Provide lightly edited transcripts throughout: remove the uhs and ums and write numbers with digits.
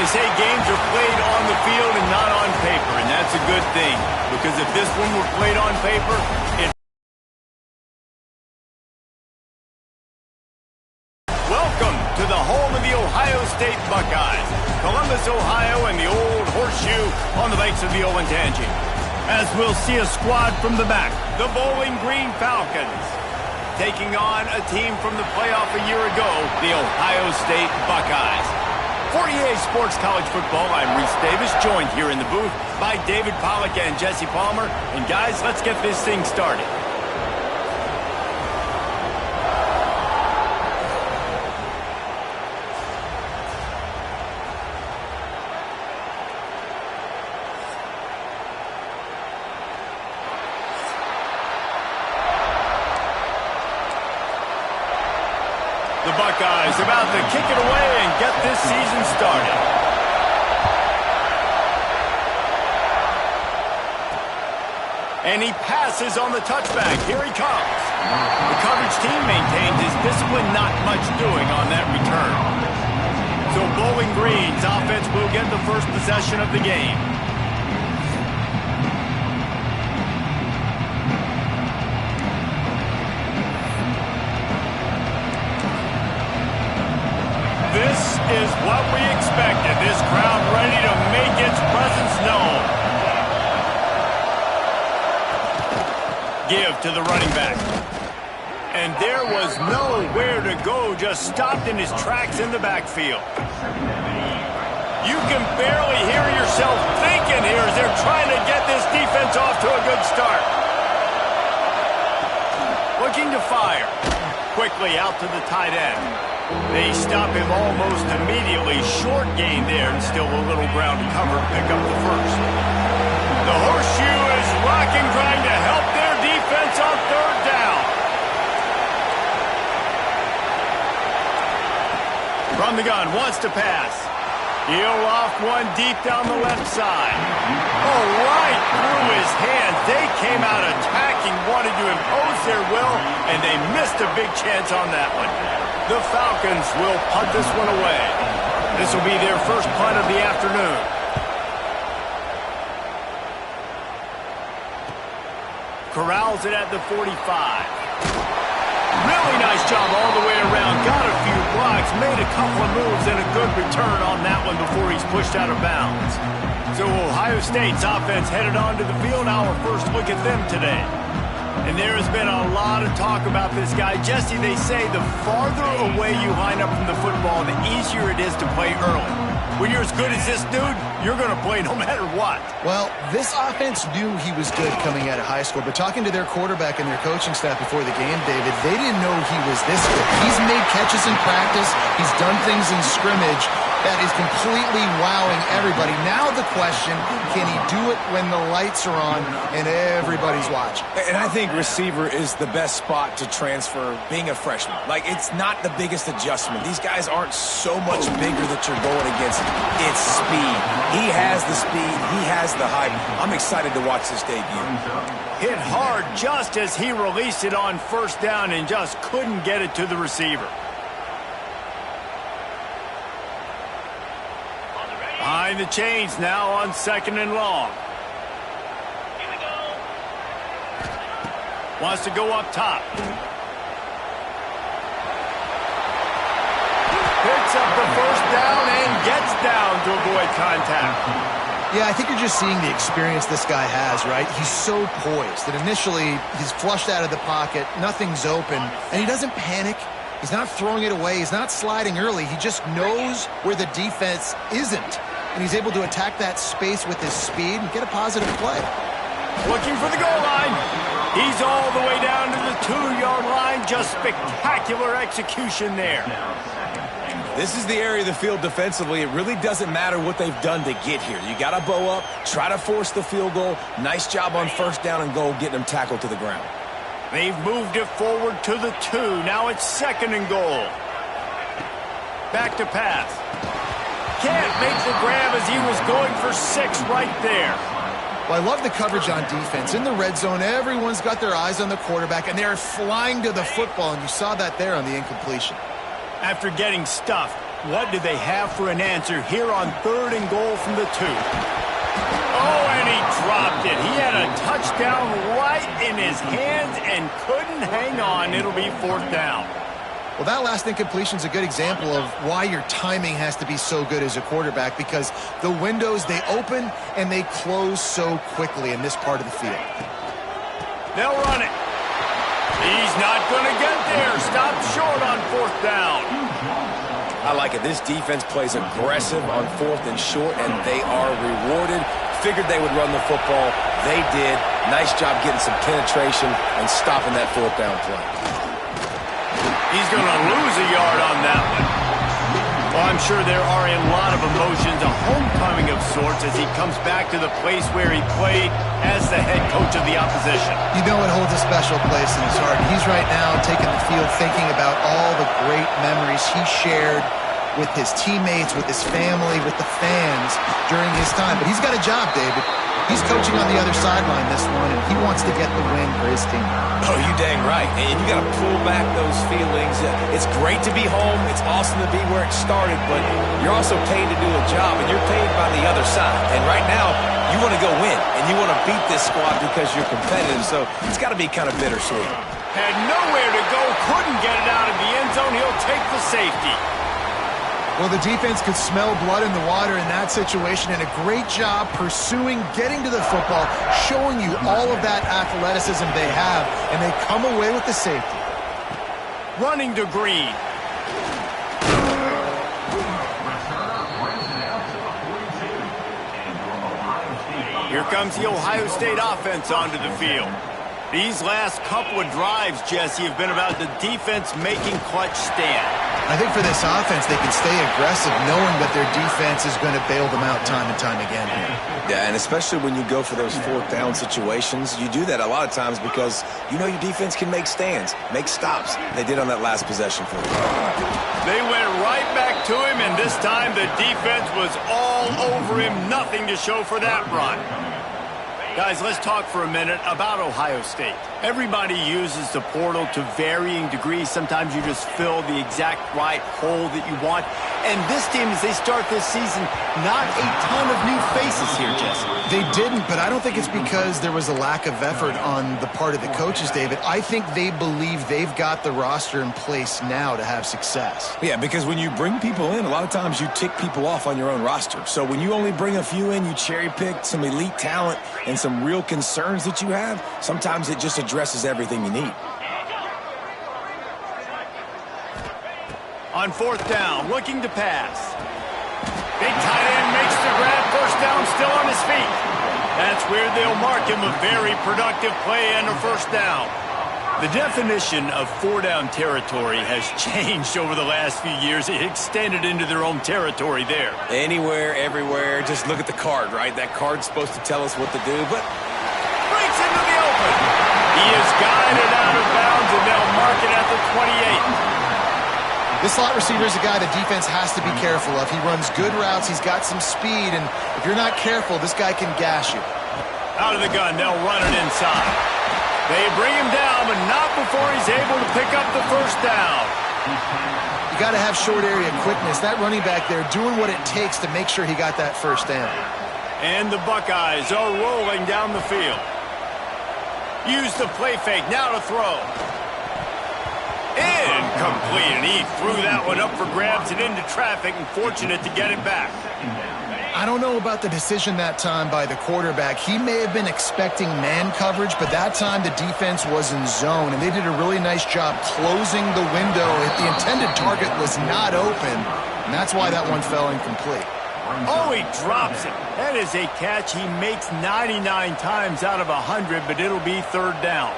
They say games are played on the field and not on paper, and that's a good thing. Because if this one were played on paper, Welcome to the home of the Ohio State Buckeyes. Columbus, Ohio, and the old horseshoe on the banks of the Olentangy. As we'll see a squad from the back, the Bowling Green Falcons, taking on a team from the playoff a year ago, the Ohio State Buckeyes. For EA Sports College Football, I'm Reese Davis, joined here in the booth by David Pollack and Jesse Palmer. And guys, let's get this thing started. The Buckeyes about to kick it away and get this season started. And he passes on the touchback. Here he comes. The coverage team maintained his discipline, not much doing on that return. So Bowling Green's offense will get the first possession of the game. This is what we expected. This crowd ready to make its presence known. Give to the running back. And there was nowhere to go, just stopped in his tracks in the backfield. You can barely hear yourself thinking here as they're trying to get this defense off to a good start. Looking to fire. Quickly out to the tight end. They stop him almost immediately. Short gain there, and still a little ground to cover to pick up the first. The horseshoe is rocking, trying to help their defense on third down. From the gun, wants to pass. He'll off one deep down the left side. Oh, right through his hands. They came out attacking, wanted to impose their will, and they missed a big chance on that one. The Falcons will punt this one away. This will be their first punt of the afternoon. Corrals it at the 45. Really nice job all the way around. Got a few blocks, made a couple of moves, and a good return on that one before he's pushed out of bounds. So Ohio State's offense headed onto the field. Our first look at them today. And there has been a lot of talk about this guy. Jesse, they say the farther away you line up from the football, the easier it is to play early. When you're as good as this dude, you're going to play no matter what. Well, this offense knew he was good coming out of high school, but talking to their quarterback and their coaching staff before the game, David, they didn't know he was this good. He's made catches in practice. He's done things in scrimmage that is completely wowing everybody. Now the question, can he do it when the lights are on and everybody's watching? And I think receiver is the best spot to transfer being a freshman. Like, it's not the biggest adjustment. These guys aren't so much bigger that you're going against. It's speed. He has the speed. He has the height. I'm excited to watch this debut. Hit hard just as he released it on first down and just couldn't get it to the receiver. Behind the chains now on second and long. Here we go. Wants to go up top. Picks up the first down and gets down to avoid contact. Yeah, I think you're just seeing the experience this guy has, right? He's so poised that initially he's flushed out of the pocket, nothing's open, and he doesn't panic. He's not throwing it away. He's not sliding early. He just knows where the defense isn't. And he's able to attack that space with his speed and get a positive play. Looking for the goal line. He's all the way down to the 2-yard line. Just spectacular execution there. This is the area of the field defensively. It really doesn't matter what they've done to get here. You got to bow up, try to force the field goal. Nice job on first down and goal, getting them tackled to the ground. They've moved it forward to the 2. Now it's second and goal. Back to pass. Can't make the grab as he was going for 6 right there. Well, I love the coverage on defense. In the red zone, everyone's got their eyes on the quarterback, and they're flying to the football, and you saw that there on the incompletion. After getting stuffed, What do they have for an answer here on 3rd and goal from the 2? Oh, and he dropped it. He had a touchdown right in his hands and couldn't hang on. It'll be 4th down. Well, that last incompletion is a good example of why your timing has to be so good as a quarterback, because the windows, they open and they close so quickly in this part of the field. They'll run it. He's not going to get there. Stopped short on 4th down. I like it. This defense plays aggressive on 4th and short, and they are rewarded. Figured they would run the football. They did. Nice job getting some penetration and stopping that 4th down play. He's going to lose a yard on that one. Well, I'm sure there are a lot of emotions, a homecoming of sorts, as he comes back to the place where he played as the head coach of the opposition. You know it holds a special place in his heart. He's right now taking the field thinking about all the great memories he shared with his teammates, with his family, with the fans during his time. But he's got a job, David. He's coaching on the other sideline this one, and he wants to get the win for his team. Oh, you dang right. And you got to pull back those feelings. It's great to be home. It's awesome to be where it started, but you're also paid to do a job, and you're paid by the other side. And right now, you want to go win, and you want to beat this squad because you're competitive, so it's got to be kind of bittersweet. Had nowhere to go, couldn't get it out of the end zone. He'll take the safety. Well, the defense could smell blood in the water in that situation, and a great job pursuing, getting to the football, showing you all of that athleticism they have, and they come away with the safety. Running to Green. Here comes the Ohio State offense onto the field. These last couple of drives, Jesse, have been about the defense making clutch stand. I think for this offense, they can stay aggressive knowing that their defense is going to bail them out time and time again here. Yeah, and especially when you go for those 4th down situations, you do that a lot of times because you know your defense can make stands, make stops. They did on that last possession for them. They went right back to him, and this time the defense was all over him. Nothing to show for that run. Guys, let's talk for a minute about Ohio State. Everybody uses the portal to varying degrees. Sometimes you just fill the exact right hole that you want. And this team, as they start this season, not a ton of new faces here, Jesse. They didn't, but I don't think it's because there was a lack of effort on the part of the coaches, David. I think they believe they've got the roster in place now to have success. Yeah, because when you bring people in, a lot of times you tick people off on your own roster. So when you only bring a few in, you cherry pick some elite talent and some real concerns that you have, sometimes it just addresses everything you need. On 4th down, looking to pass. Big tight end makes the grab, 1st down, still on his feet. That's where they'll mark him a very productive play and a 1st down. The definition of 4-down territory has changed over the last few years. It extended into their own territory there. Anywhere, everywhere, just look at the card, right? That card's supposed to tell us what to do, but breaks into the open. He is guided out of bounds, and they'll mark it at the 28. This slot receiver is a guy the defense has to be careful of. He runs good routes. He's got some speed, and if you're not careful, this guy can gash you. Out of the gun, they'll run it inside. They bring him down, but not before he's able to pick up the 1st down. You got to have short area quickness. That running back there doing what it takes to make sure he got that 1st down. And the Buckeyes are rolling down the field. Use the play fake, now to throw. Incomplete, and he threw that one up for grabs and into traffic, and fortunate to get it back. I don't know about the decision that time by the quarterback. He may have been expecting man coverage, but that time the defense was in zone, and they did a really nice job closing the window. The intended target was not open, and that's why that one fell incomplete. Oh, he drops it. That is a catch he makes 99 times out of 100, but it'll be 3rd down.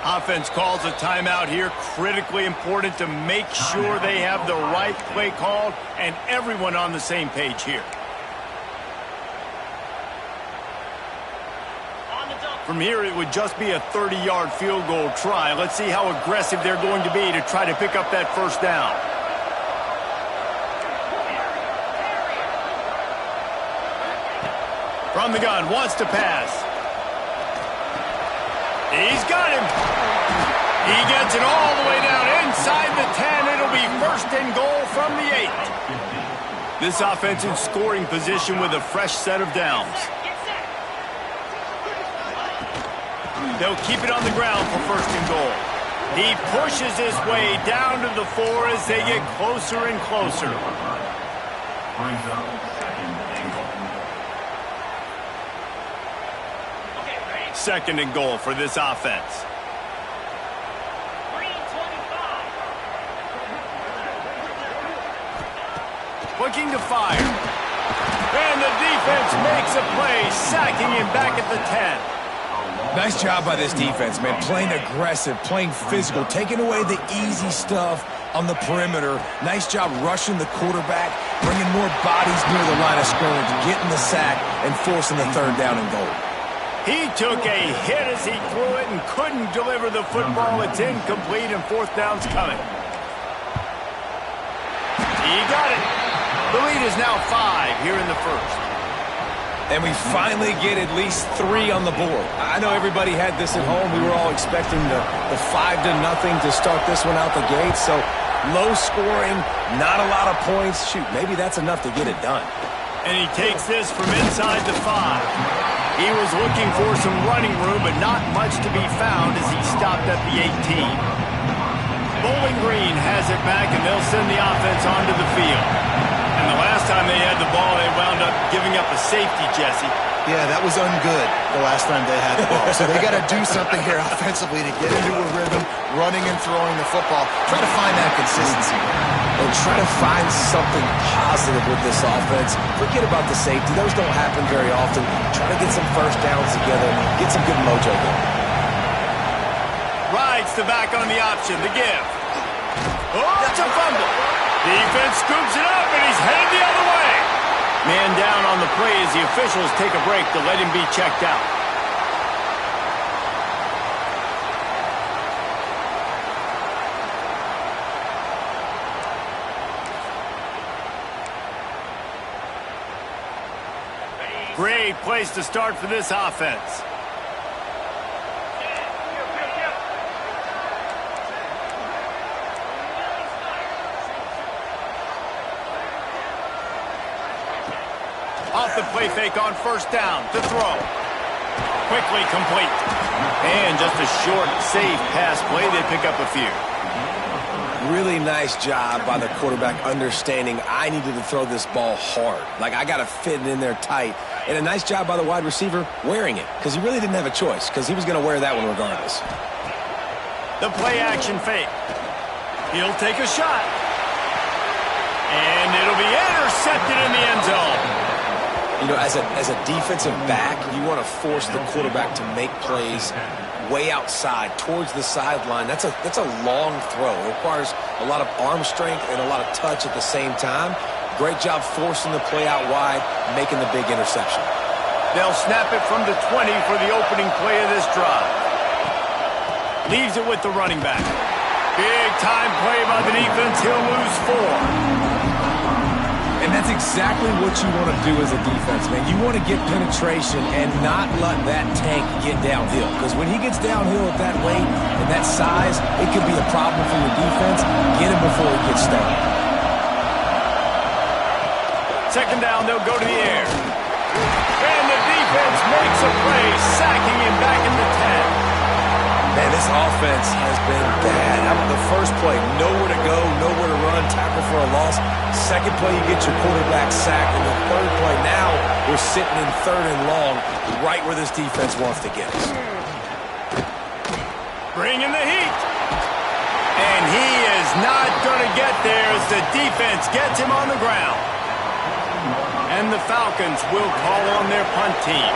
Offense calls a timeout here. Critically important to make sure they have the right play called and everyone on the same page here. From here, it would just be a 30-yard field goal try. Let's see how aggressive they're going to be to try to pick up that 1st down. From the gun, wants to pass. He's got him. He gets it all the way down inside the 10. It'll be first and goal from the 8. This offense in scoring position with a fresh set of downs. They'll keep it on the ground for first and goal. He pushes his way down to the 4 as they get closer and closer. Second and goal for this offense. Looking to fire. And the defense makes a play, sacking him back at the 10. Nice job by this defense, man. Playing aggressive, playing physical, taking away the easy stuff on the perimeter. Nice job rushing the quarterback, bringing more bodies near the line of scrimmage, getting the sack, and forcing the third down and goal. He took a hit as he threw it and couldn't deliver the football. It's incomplete and fourth down's coming. He got it. The lead is now 5 here in the first. And we finally get at least 3 on the board. I know everybody had this at home. We were all expecting the 5-0 to start this one out the gate. So low scoring, not a lot of points. Shoot, maybe that's enough to get it done. And he takes this from inside the 5. He was looking for some running room, but not much to be found as he stopped at the 18. Bowling Green has it back, and they'll send the offense onto the field. And the last time they had the ball, they wound up giving up a safety, Jesse. Yeah, that was ungood the last time they had the ball. So they got to do something here offensively to get into a rhythm, running and throwing the football. Try to find that consistency. And try to find something positive with this offense. Forget about the safety. Those don't happen very often. Try to get some first downs together, get some good mojo going. Rides the back on the option, the give. Oh, it's a fumble. Defense scoops it up, and he's headed the other way. Man down on the play as the officials take a break to let him be checked out. Great place to start for this offense. Off the play fake on first down to throw. Quickly complete. And just a short, safe pass play. They pick up a few. Really nice job by the quarterback understanding I needed to throw this ball hard. Like, I got to fit it in there tight. And a nice job by the wide receiver wearing it, because he really didn't have a choice, because he was going to wear that one regardless. The play action fake. He'll take a shot. And it'll be intercepted in the end zone. You know, as a defensive back, you want to force the quarterback to make plays way outside, towards the sideline. That's a long throw. It requires a lot of arm strength and a lot of touch at the same time. Great job forcing the play out wide, making the big interception. They'll snap it from the 20 for the opening play of this drive. Leaves it with the running back. Big time play by the defense. He'll lose 4. And that's exactly what you want to do as a defense, man. You want to get penetration and not let that tank get downhill. Because when he gets downhill at that weight and that size, it could be a problem for your defense. Get him before he gets started. Second down, they'll go to the air. And the defense makes a play, sacking him back in the 10. Man, this offense has been bad. How about the first play? Nowhere to go, nowhere to run, tackle for a loss. Second play, you get your quarterback sacked. And the third play, now we're sitting in third and long, right where this defense wants to get us. Bringing the heat. And he is not going to get there as the defense gets him on the ground. And the Falcons will call on their punt team.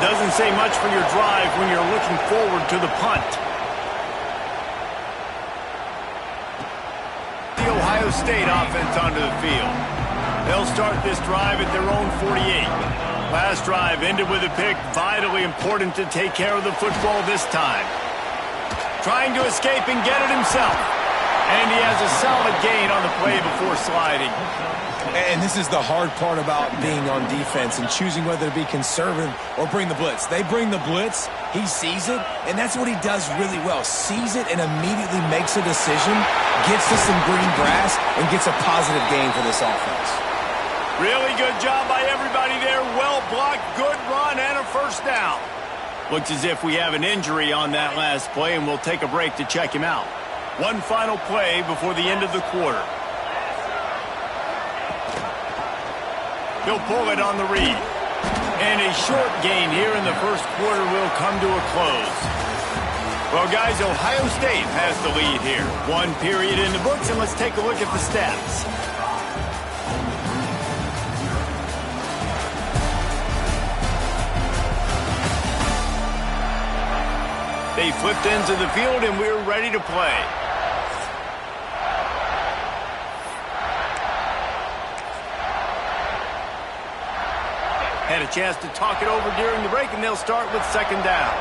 Doesn't say much for your drive when you're looking forward to the punt. The Ohio State offense onto the field. They'll start this drive at their own 48. Last drive ended with a pick. Vitally important to take care of the football this time. Trying to escape and get it himself. And he has a solid gain on the play before sliding. And this is the hard part about being on defense and choosing whether to be conservative or bring the blitz. They bring the blitz, he sees it, and that's what he does really well. Sees it and immediately makes a decision, gets to some green grass, and gets a positive gain for this offense. Really good job by everybody there. Well blocked, good run, and a first down. Looks as if we have an injury on that last play, and we'll take a break to check him out. One final play before the end of the quarter. He'll pull it on the read. And a short gain here in the first quarter will come to a close. Well, guys, Ohio State has the lead here. One period in the books, and let's take a look at the stats. They flipped into the field, and we're ready to play. Had a chance to talk it over during the break, and they'll start with second down.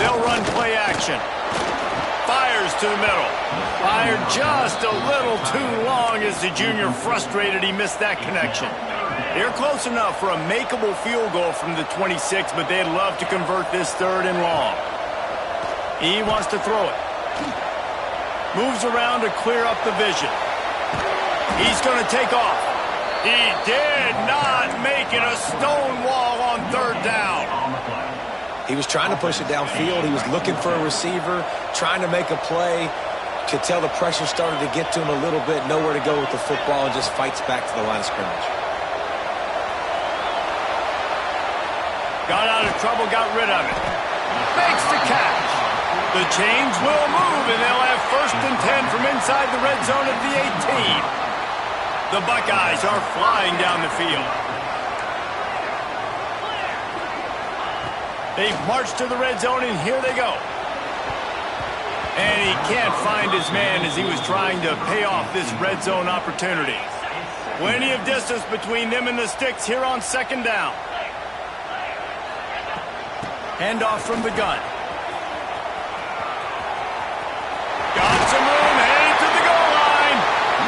They'll run play action. Fires to the middle. Fired just a little too long as the junior frustrated he missed that connection. They're close enough for a makeable field goal from the 26, but they'd love to convert this third and long. He wants to throw it. Moves around to clear up the vision. He's going to take off. He did not make it a stone wall on third down. He was trying to push it downfield. He was looking for a receiver, trying to make a play. Could tell the pressure started to get to him a little bit. Nowhere to go with the football, and just fights back to the line of scrimmage. Got out of trouble, got rid of it. Makes the catch. The chains will move, and they'll have 1st and 10 from inside the red zone at the 18. The Buckeyes are flying down the field. They've marched to the red zone, and here they go. And he can't find his man as he was trying to pay off this red zone opportunity. Plenty of distance between them and the sticks here on second down. Handoff from the gun. Got some room, headed to the goal line.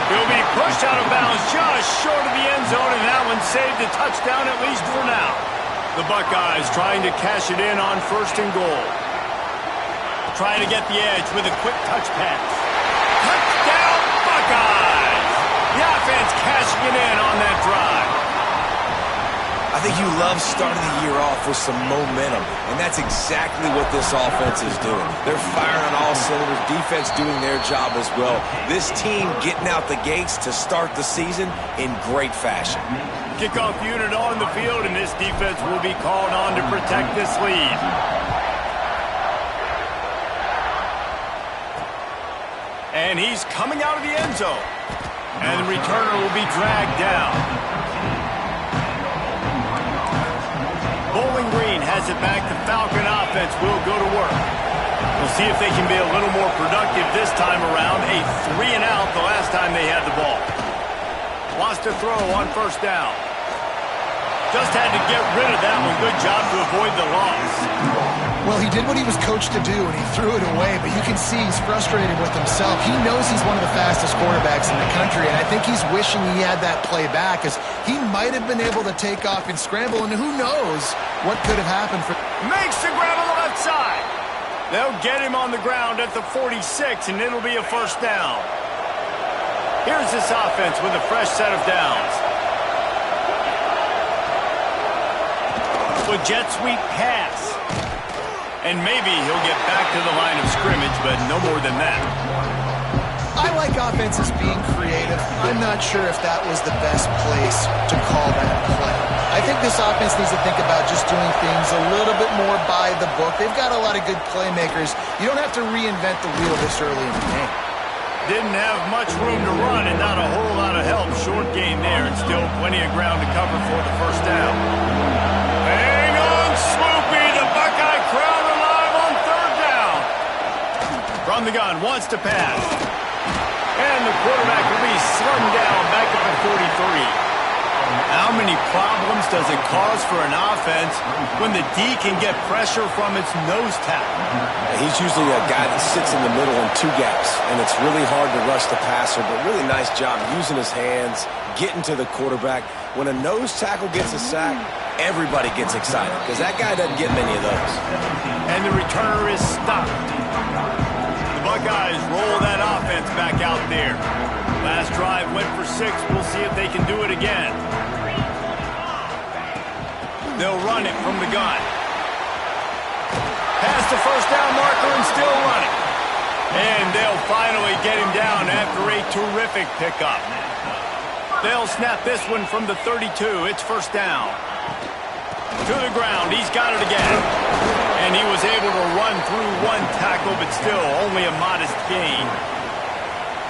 He'll be pushed out of bounds just short of the end zone, and that one saved a touchdown at least for now. The Buckeyes trying to cash it in on 1st and goal. Trying to get the edge with a quick touch pass. Touchdown, Buckeyes! The offense cashing it in on that drive. I think you love starting the year off with some momentum, and that's exactly what this offense is doing. They're firing on all cylinders, defense doing their job as well. This team getting out the gates to start the season in great fashion. Kickoff unit on the field, and this defense will be called on to protect this lead. And he's coming out of the end zone. And the returner will be dragged down. Bowling Green has it back. The Falcon offense will go to work. We'll see if they can be a little more productive this time around. A 3-and-out the last time they had the ball. Lost a throw on 1st down. Just had to get rid of that one. Good job to avoid the loss. Well, he did what he was coached to do, and he threw it away, but you can see he's frustrated with himself. He knows he's one of the fastest quarterbacks in the country, and I think he's wishing he had that play back, because he might have been able to take off and scramble, and who knows what could have happened. Makes the grab on the left side. They'll get him on the ground at the 46, and it'll be a 1st down. Here's this offense with a fresh set of downs. With jet sweep pass. And maybe he'll get back to the line of scrimmage, but no more than that. I like offenses being creative. I'm not sure if that was the best place to call that play. I think this offense needs to think about just doing things a little bit more by the book. They've got a lot of good playmakers. You don't have to reinvent the wheel this early in the game. Didn't have much room to run and not a whole lot of help. Short gain there, and still plenty of ground to cover for the 1st down. Hang on, Swoopy. The Buckeye crowd alive on 3rd down. From the gun, wants to pass. And the quarterback will be slung down back at the 43. How many problems does it cause for an offense when the D can get pressure from its nose tackle? He's usually a guy that sits in the middle in two gaps, and it's really hard to rush the passer, but really nice job using his hands, getting to the quarterback. When a nose tackle gets a sack, everybody gets excited because that guy doesn't get many of those. And the returner is stopped. The Buckeyes roll that offense back out there. Last drive went for 6. We'll see if they can do it again. They'll run it from the gun. Past the first down marker and still running. And they'll finally get him down after a terrific pickup. They'll snap this one from the 32. It's first down. To the ground. He's got it again. And he was able to run through one tackle, but still only a modest gain.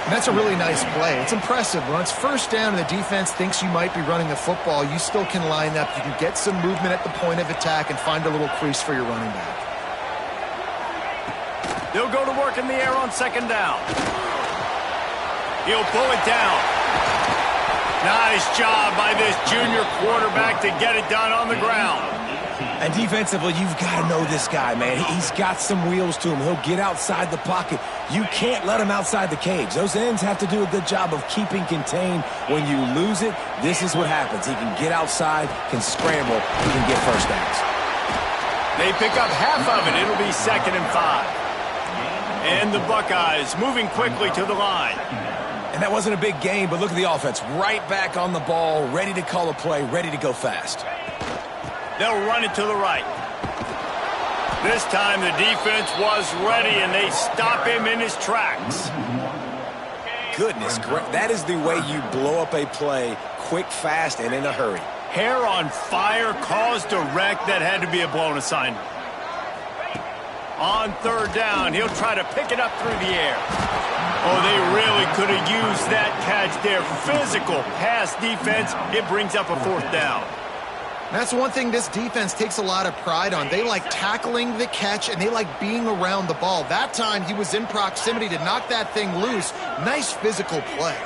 And that's a really nice play. It's impressive. When it's first down and the defense thinks you might be running the football, you still can line up. You can get some movement at the point of attack and find a little crease for your running back. They'll go to work in the air on second down. He'll pull it down. Nice job by this junior quarterback to get it done on the ground. And defensively, you've got to know this guy, man. He's got some wheels to him. He'll get outside the pocket. You can't let him outside the cage. Those ends have to do a good job of keeping contained. When you lose it, this is what happens. He can get outside, can scramble, he can get first downs. They pick up half of it. It'll be 2nd and 5. And the Buckeyes moving quickly to the line. And that wasn't a big gain, but look at the offense. Right back on the ball, ready to call a play, ready to go fast. They'll run it to the right. This time the defense was ready, and they stop him in his tracks. Goodness, that is the way you blow up a play, quick, fast, and in a hurry. Hair on fire, caused a wreck that had to be a blown assignment. On third down, he'll try to pick it up through the air. Oh, they really could have used that catch there. Physical pass defense. It brings up a 4th down. That's one thing this defense takes a lot of pride on. They like tackling the catch, and they like being around the ball. That time, he was in proximity to knock that thing loose. Nice physical play.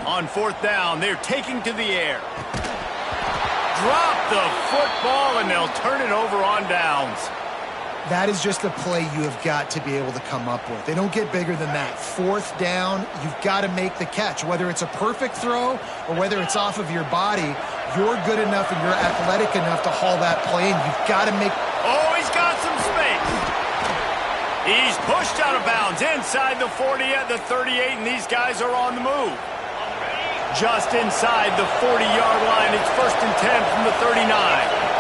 On 4th down, they're taking to the air. Drop the football, and they'll turn it over on downs. That is just a play you have got to be able to come up with. They don't get bigger than that. 4th down, you've got to make the catch. Whether it's a perfect throw or whether it's off of your body, you're good enough and you're athletic enough to haul that play, and you've got to make... Oh, he's got some space. He's pushed out of bounds inside the 40 at the 38, and these guys are on the move. Just inside the 40-yard line, it's 1st and 10 from the 39.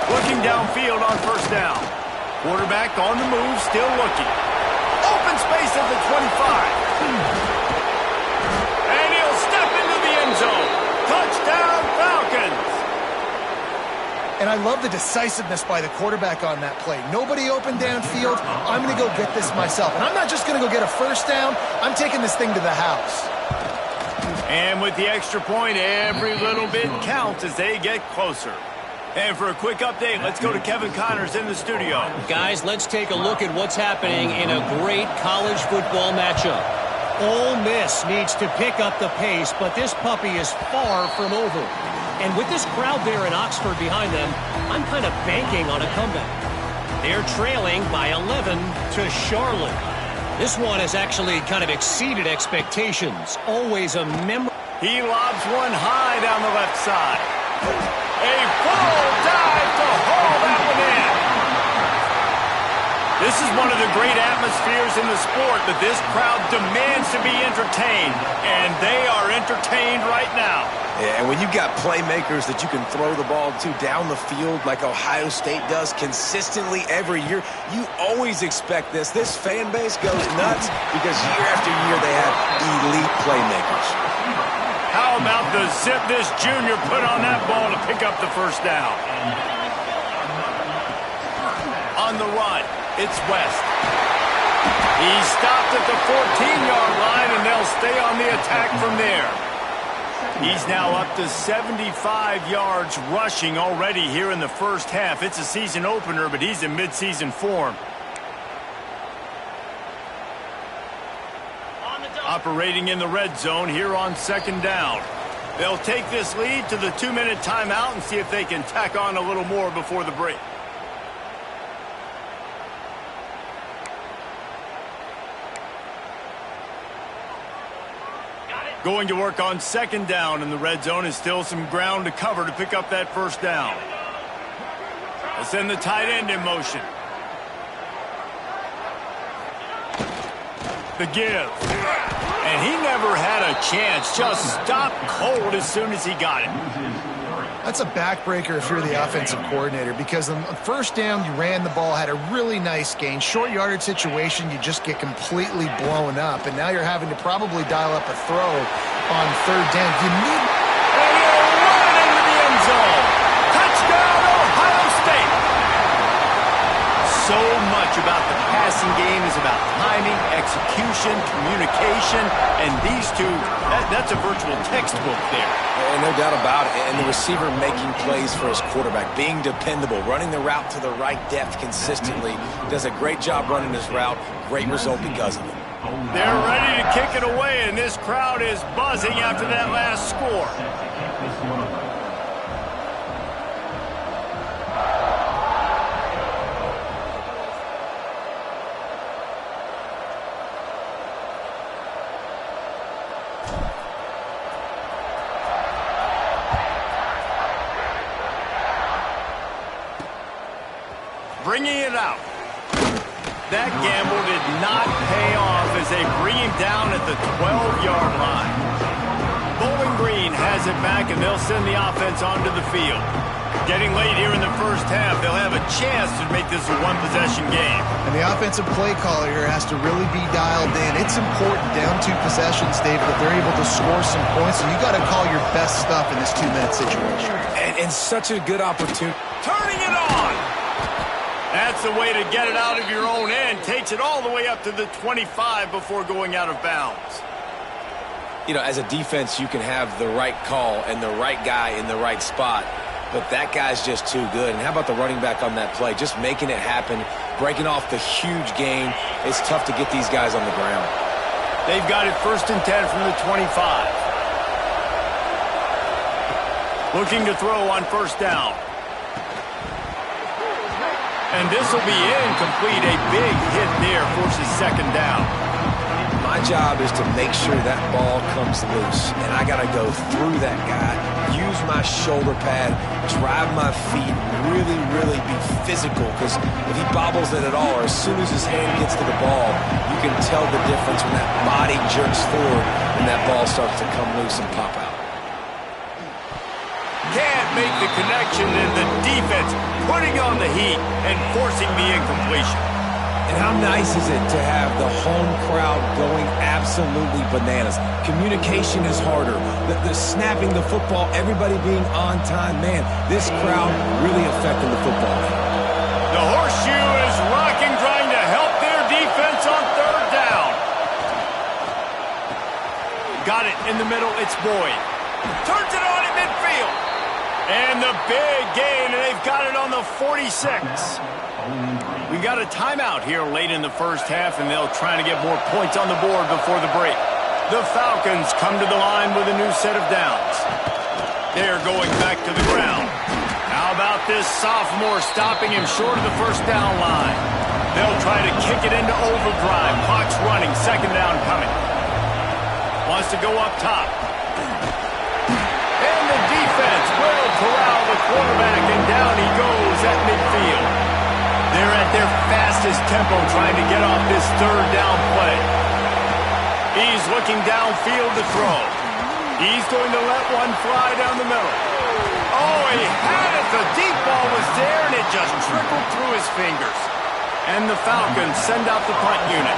Looking downfield on first down. Quarterback on the move, still looking. Open space at the 25. And he'll step into the end zone. Touchdown, Falcons. And I love the decisiveness by the quarterback on that play. Nobody open downfield. I'm going to go get this myself. And I'm not just going to go get a first down. I'm taking this thing to the house. And with the extra point, every little bit counts as they get closer. And for a quick update, let's go to Kevin Connors in the studio. Guys, let's take a look at what's happening in a great college football matchup. Ole Miss needs to pick up the pace, but this puppy is far from over. And with this crowd there in Oxford behind them, I'm kind of banking on a comeback. They're trailing by 11 to Charlotte. This one has actually kind of exceeded expectations. Always a memorable. He lobs one high down the left side. A full dive to haul that one in. This is one of the great atmospheres in the sport, but this crowd demands to be entertained, and they are entertained right now. Yeah, and when you've got playmakers that you can throw the ball to down the field like Ohio State does consistently every year, you always expect this. This fan base goes nuts because year after year they have elite playmakers. How about the zip this junior put on that ball to pick up the first down? On the run, it's West. He's stopped at the 14-yard line, and they'll stay on the attack from there. He's now up to 75 yards rushing already here in the first half. It's a season opener, but he's in midseason form. Operating in the red zone here on second down. They'll take this lead to the 2-minute timeout and see if they can tack on a little more before the break. Going to work on second down in the red zone is still some ground to cover to pick up that first down. They'll send the tight end in motion. The give. And he never had a chance. Just stopped cold as soon as he got it. That's a backbreaker if you're the offensive coordinator, because on first down, you ran the ball, had a really nice gain. Short yardage situation, you just get completely blown up. And now you're having to probably dial up a throw on third down. You need... And he'll run into the end zone. Touchdown, Ohio State. So much about the passing game is about timing, execution, communication, and these two, that's a virtual textbook there. And no doubt about it. And the receiver making plays for his quarterback, being dependable, running the route to the right depth consistently. Does a great job running his route. Great result because of it. They're ready to kick it away, and this crowd is buzzing after that last score. Bringing it out. That gamble did not pay off as they bring him down at the 12-yard line. Bowling Green has it back, and they'll send the offense onto the field. Getting late here in the first half, they'll have a chance to make this a one-possession game. And the offensive play caller here has to really be dialed in. It's important down 2 possessions, David, that they're able to score some points, and you got to call your best stuff in this 2-minute situation. And such a good opportunity. Turning it on! That's the way to get it out of your own end. Takes it all the way up to the 25 before going out of bounds. You know, as a defense, you can have the right call and the right guy in the right spot, but that guy's just too good. And how about the running back on that play? Just making it happen, breaking off the huge gain. It's tough to get these guys on the ground. They've got it 1st and 10 from the 25. Looking to throw on first down. And this will be incomplete. A big hit there forces second down. My job is to make sure that ball comes loose, and I got to go through that guy, use my shoulder pad, drive my feet, really be physical, because if he bobbles it at all, or as soon as his hand gets to the ball, you can tell the difference when that body jerks forward and that ball starts to come loose and pop out. Can't make the connection, and the defense putting on the heat and forcing the incompletion. And how nice is it to have the home crowd going absolutely bananas? Communication is harder. The snapping the football, everybody being on time. Man, this crowd really affecting the football game. The horseshoe is rocking, trying to help their defense on third down. Got it in the middle. It's Boyd. Turns it on in midfield. And the big gain, and they've got it on the 46. We got a timeout here late in the first half, and they'll try to get more points on the board before the break. The Falcons come to the line with a new set of downs. They're going back to the ground. How about this sophomore stopping him short of the first down line? They'll try to kick it into overdrive. Clock's running, second down coming. Wants to go up top. And the defense will corral the quarterback, and down he goes at midfield. They're at their fastest tempo trying to get off this third down play. He's looking downfield to throw. He's going to let one fly down the middle. Oh, he had it. The deep ball was there, and it just trickled through his fingers. And the Falcons send out the punt unit.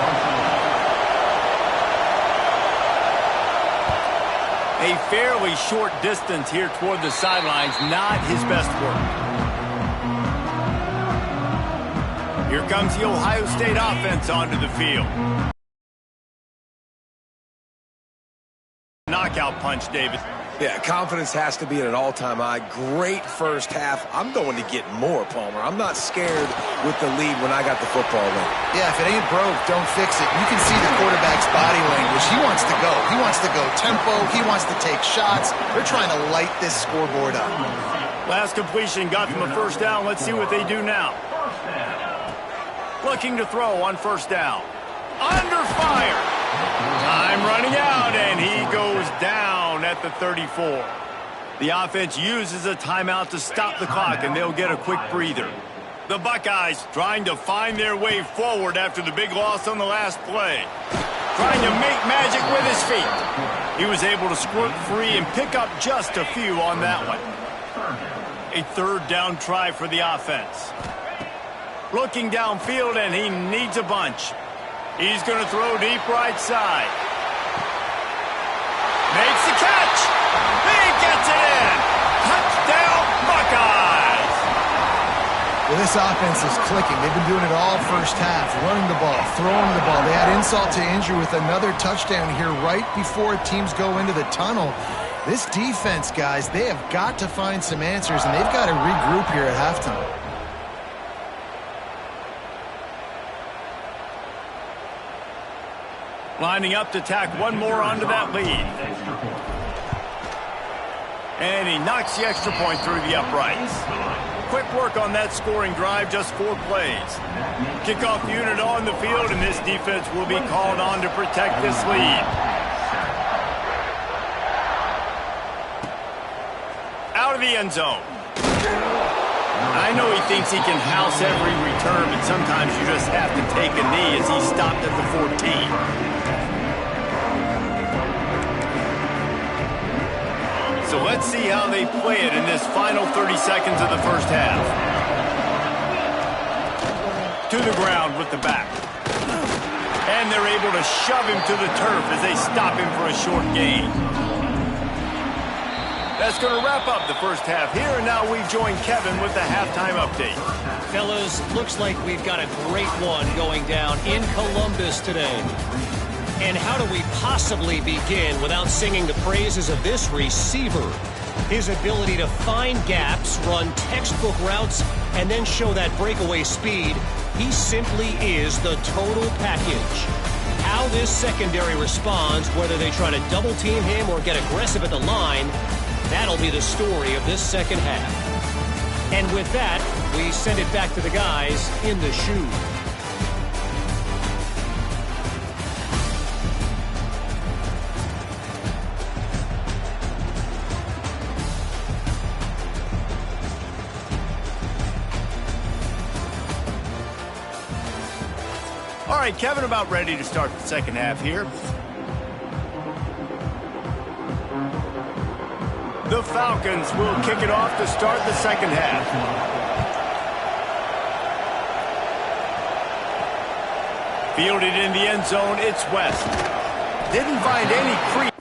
A fairly short distance here toward the sidelines, not his best work. Here comes the Ohio State offense onto the field. Knockout punch, David. Yeah, confidence has to be at an all-time high. Great first half. I'm going to get more, Palmer. I'm not scared with the lead when I got the football in. Yeah, if it ain't broke, don't fix it. You can see the quarterback's body language. He wants wants to go. He wants to go tempo. He wants to take shots. They're trying to light this scoreboard up. Last completion got them a first down. Let's see what they do now. Looking to throw on first down. Under fire. Time running out, and he goes down at the 34. The offense uses a timeout to stop the clock, and they'll get a quick breather. The Buckeyes trying to find their way forward after the big loss on the last play. Trying to make magic with his feet. He was able to squirt free and pick up just a few on that one. A third down try for the offense. Looking downfield, and he needs a bunch. He's going to throw deep right side. Makes the catch. He gets it in. Touchdown, Buckeyes. Well, this offense is clicking. They've been doing it all first half, running the ball, throwing the ball. They had insult to injury with another touchdown here right before teams go into the tunnel. This defense, guys, they have got to find some answers, and they've got to regroup here at halftime. Lining up to tack one more onto that lead. And he knocks the extra point through the uprights. Quick work on that scoring drive, just 4 plays. Kickoff unit on the field, and this defense will be called on to protect this lead. Out of the end zone. I know he thinks he can house every return, but sometimes you just have to take a knee as he stopped at the 14. So let's see how they play it in this final 30 seconds of the first half. To the ground with the back. And they're able to shove him to the turf as they stop him for a short gain. That's going to wrap up the first half here, and now we join Kevin with the halftime update. Fellas, looks like we've got a great one going down in Columbus today. And how do we possibly begin without singing the praises of this receiver? His ability to find gaps, run textbook routes, and then show that breakaway speed. He simply is the total package. How this secondary responds, whether they try to double-team him or get aggressive at the line, that'll be the story of this second half. And with that, we send it back to the guys in the shoe. All right, Kevin, about ready to start the second half here. The Falcons will kick it off to start the second half. Fielded in the end zone, it's West. Didn't find any creep.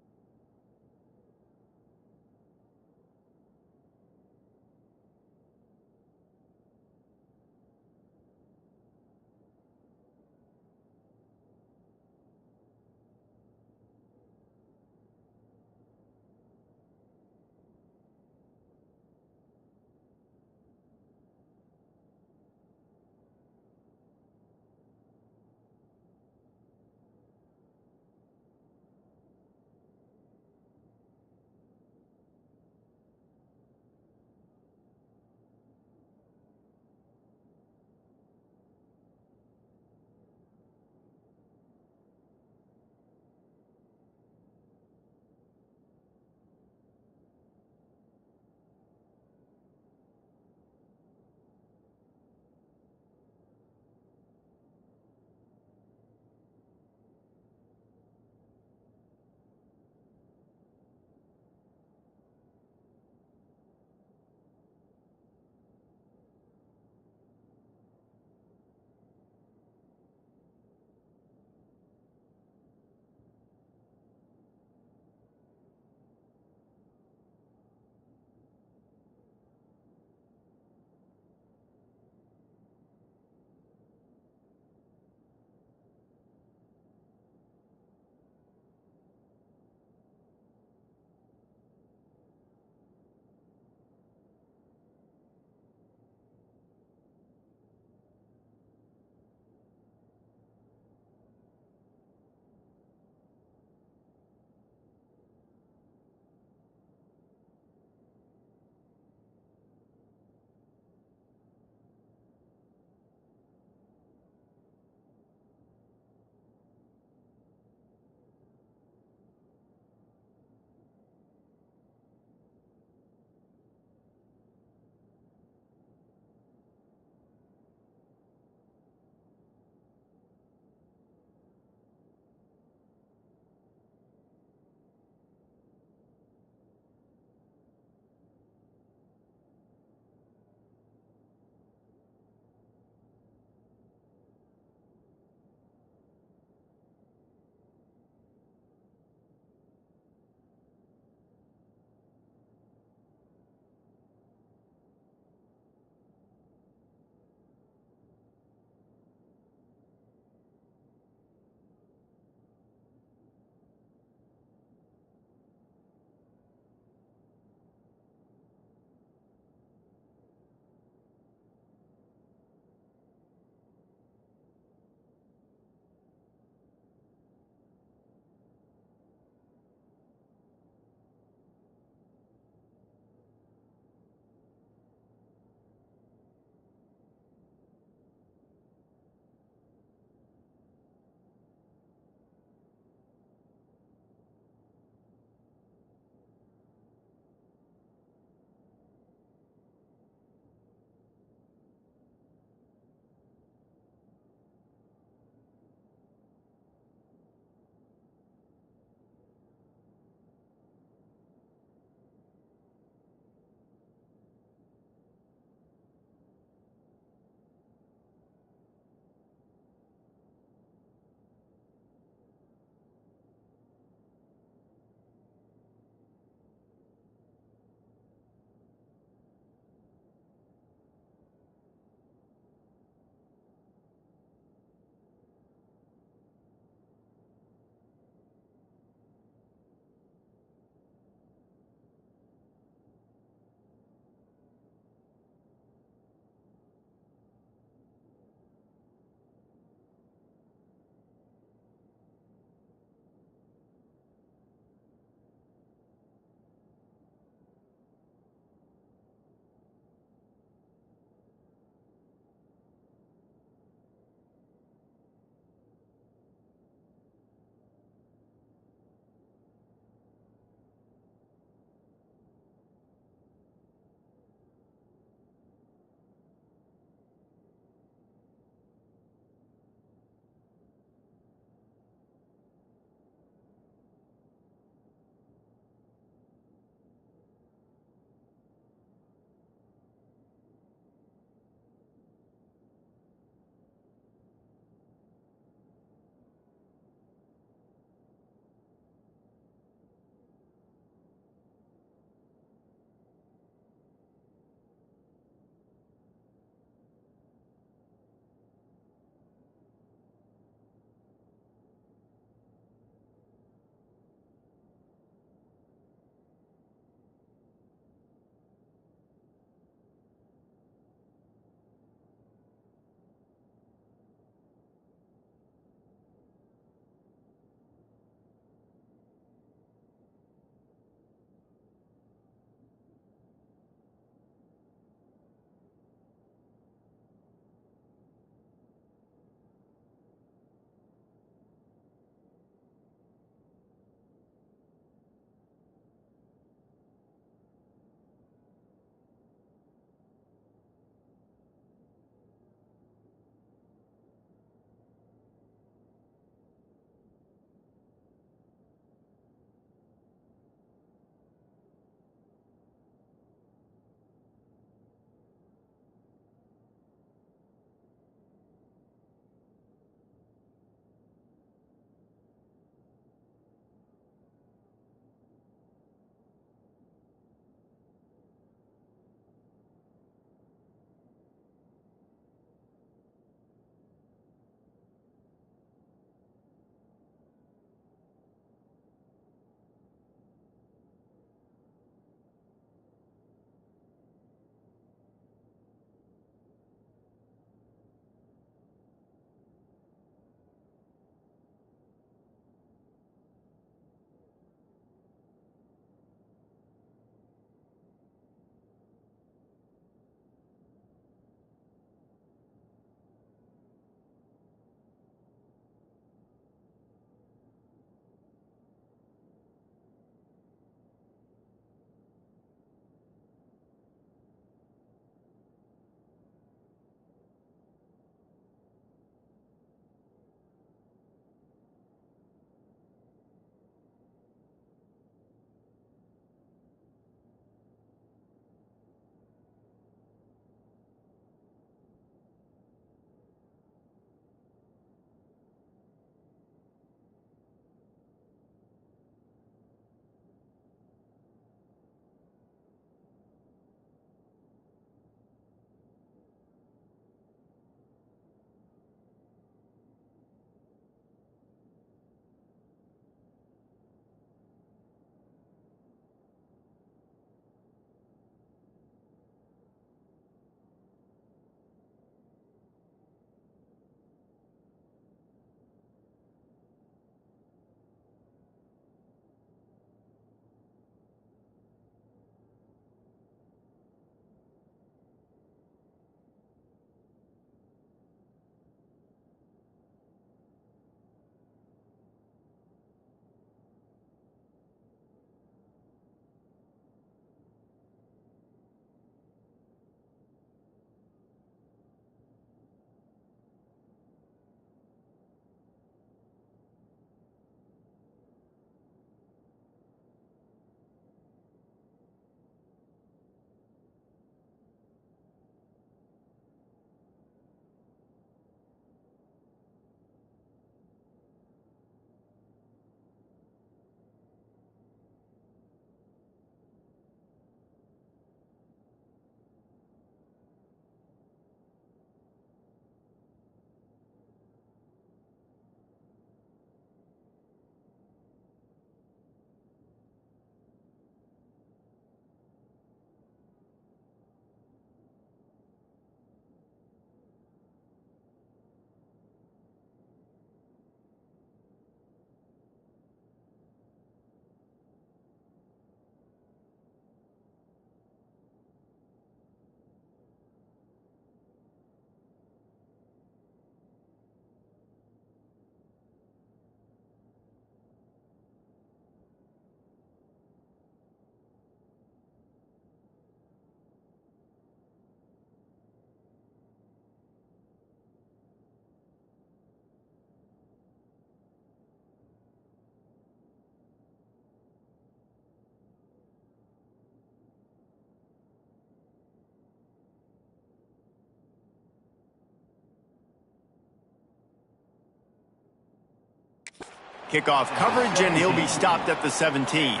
Kickoff coverage, and he'll be stopped at the 17.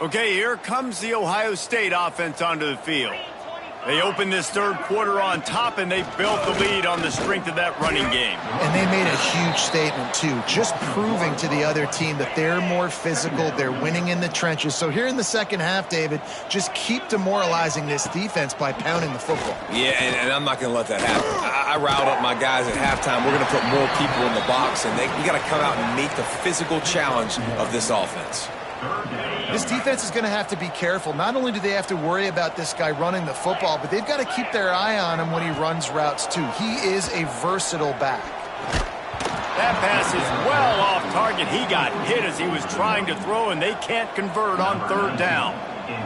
Okay, here comes the Ohio State offense onto the field. They opened this third quarter on top, and they built the lead on the strength of that running game. And they made a huge statement, too, just proving to the other team that they're more physical, they're winning in the trenches. So here in the second half, David, just keep demoralizing this defense by pounding the football. Yeah, and I'm not going to let that happen. I riled up my guys at halftime. We're going to put more people in the box, and we got to come out and meet the physical challenge of this offense. This defense is going to have to be careful. Not only do they have to worry about this guy running the football, but they've got to keep their eye on him when he runs routes, too. He is a versatile back. That pass is well off target. He got hit as he was trying to throw, and they can't convert on third down.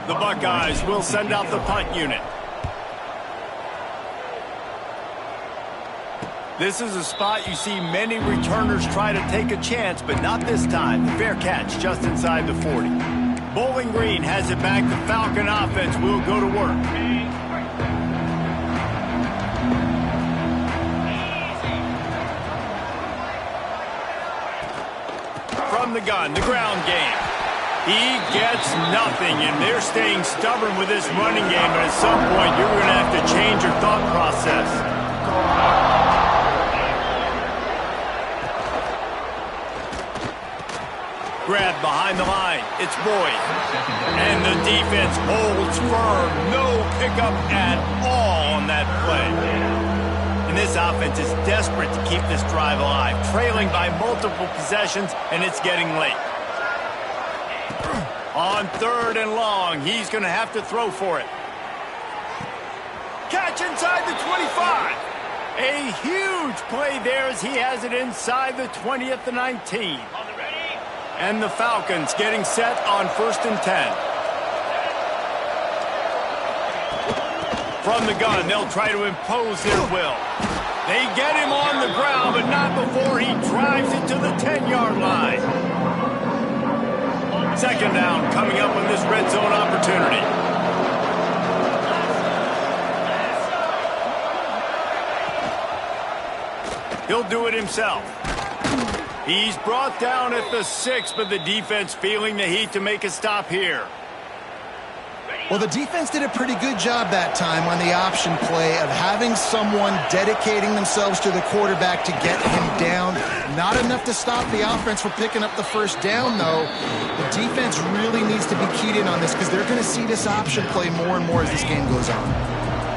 The Buckeyes will send out the punt unit. This is a spot you see many returners try to take a chance, but not this time. The fair catch just inside the 40. Bowling Green has it back. The Falcon offense will go to work. From the gun, the ground game. He gets nothing, and they're staying stubborn with this running game, but at some point you're going to have to change your thought process. Grab behind the line. It's Boyd. And the defense holds firm. No pickup at all on that play. And this offense is desperate to keep this drive alive, trailing by multiple possessions, and it's getting late. On third and long, he's going to have to throw for it. Catch inside the 25. A huge play there as he has it inside the 20 at the 19. And the Falcons getting set on 1st and 10. From the gun, they'll try to impose their will. They get him on the ground, but not before he drives it to the 10-yard line. Second down coming up on this red zone opportunity. He'll do it himself. He's brought down at the 6, but the defense feeling the heat to make a stop here. Well, the defense did a pretty good job that time on the option play of having someone dedicating themselves to the quarterback to get him down. Not enough to stop the offense from picking up the first down, though. The defense really needs to be keyed in on this because they're going to see this option play more and more as this game goes on.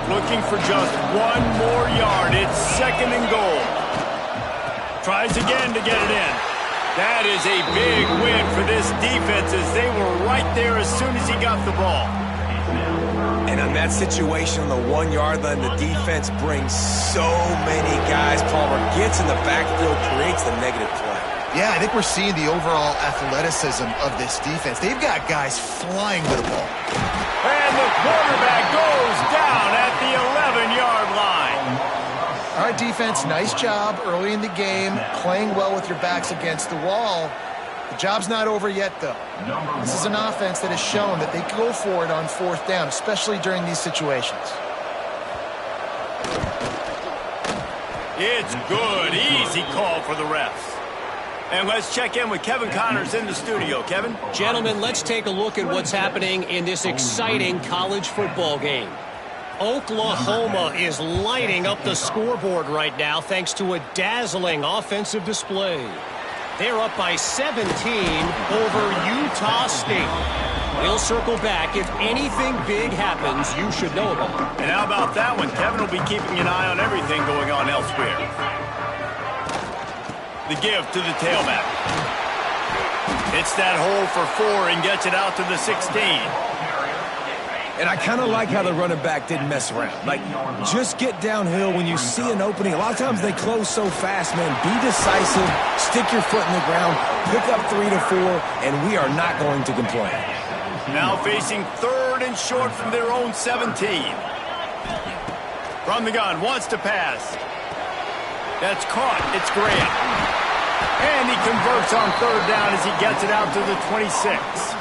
Looking for just one more yard. It's 2nd and goal. Tries again to get it in. That is a big win for this defense as they were right there as soon as he got the ball. And on that situation on the 1-yard line, the defense brings so many guys. Palmer gets in the backfield, creates the negative play. Yeah, I think we're seeing the overall athleticism of this defense. They've got guys flying to the ball. And the quarterback goes down at the 11-yard line. All right, defense, nice job early in the game, playing well with your backs against the wall. The job's not over yet, though. This is an offense that has shown that they go for it on 4th down, especially during these situations. It's good. Easy call for the refs. And let's check in with Kevin Connors in the studio. Kevin? Gentlemen, let's take a look at what's happening in this exciting college football game. Oklahoma is lighting up the scoreboard right now thanks to a dazzling offensive display. They're up by 17 over Utah State. We'll circle back. If anything big happens, you should know about it. And how about that one? Kevin will be keeping an eye on everything going on elsewhere. The give to the tailback. Hits that hole for 4 and gets it out to the 16. And I kind of like how the running back didn't mess around. Like, just get downhill when you see an opening. A lot of times they close so fast, man. Be decisive, stick your foot in the ground, pick up 3 to 4, and we are not going to complain. Now facing 3rd and short from their own 17. From the gun, wants to pass. That's caught. It's Graham. And he converts on 3rd down as he gets it out to the 26.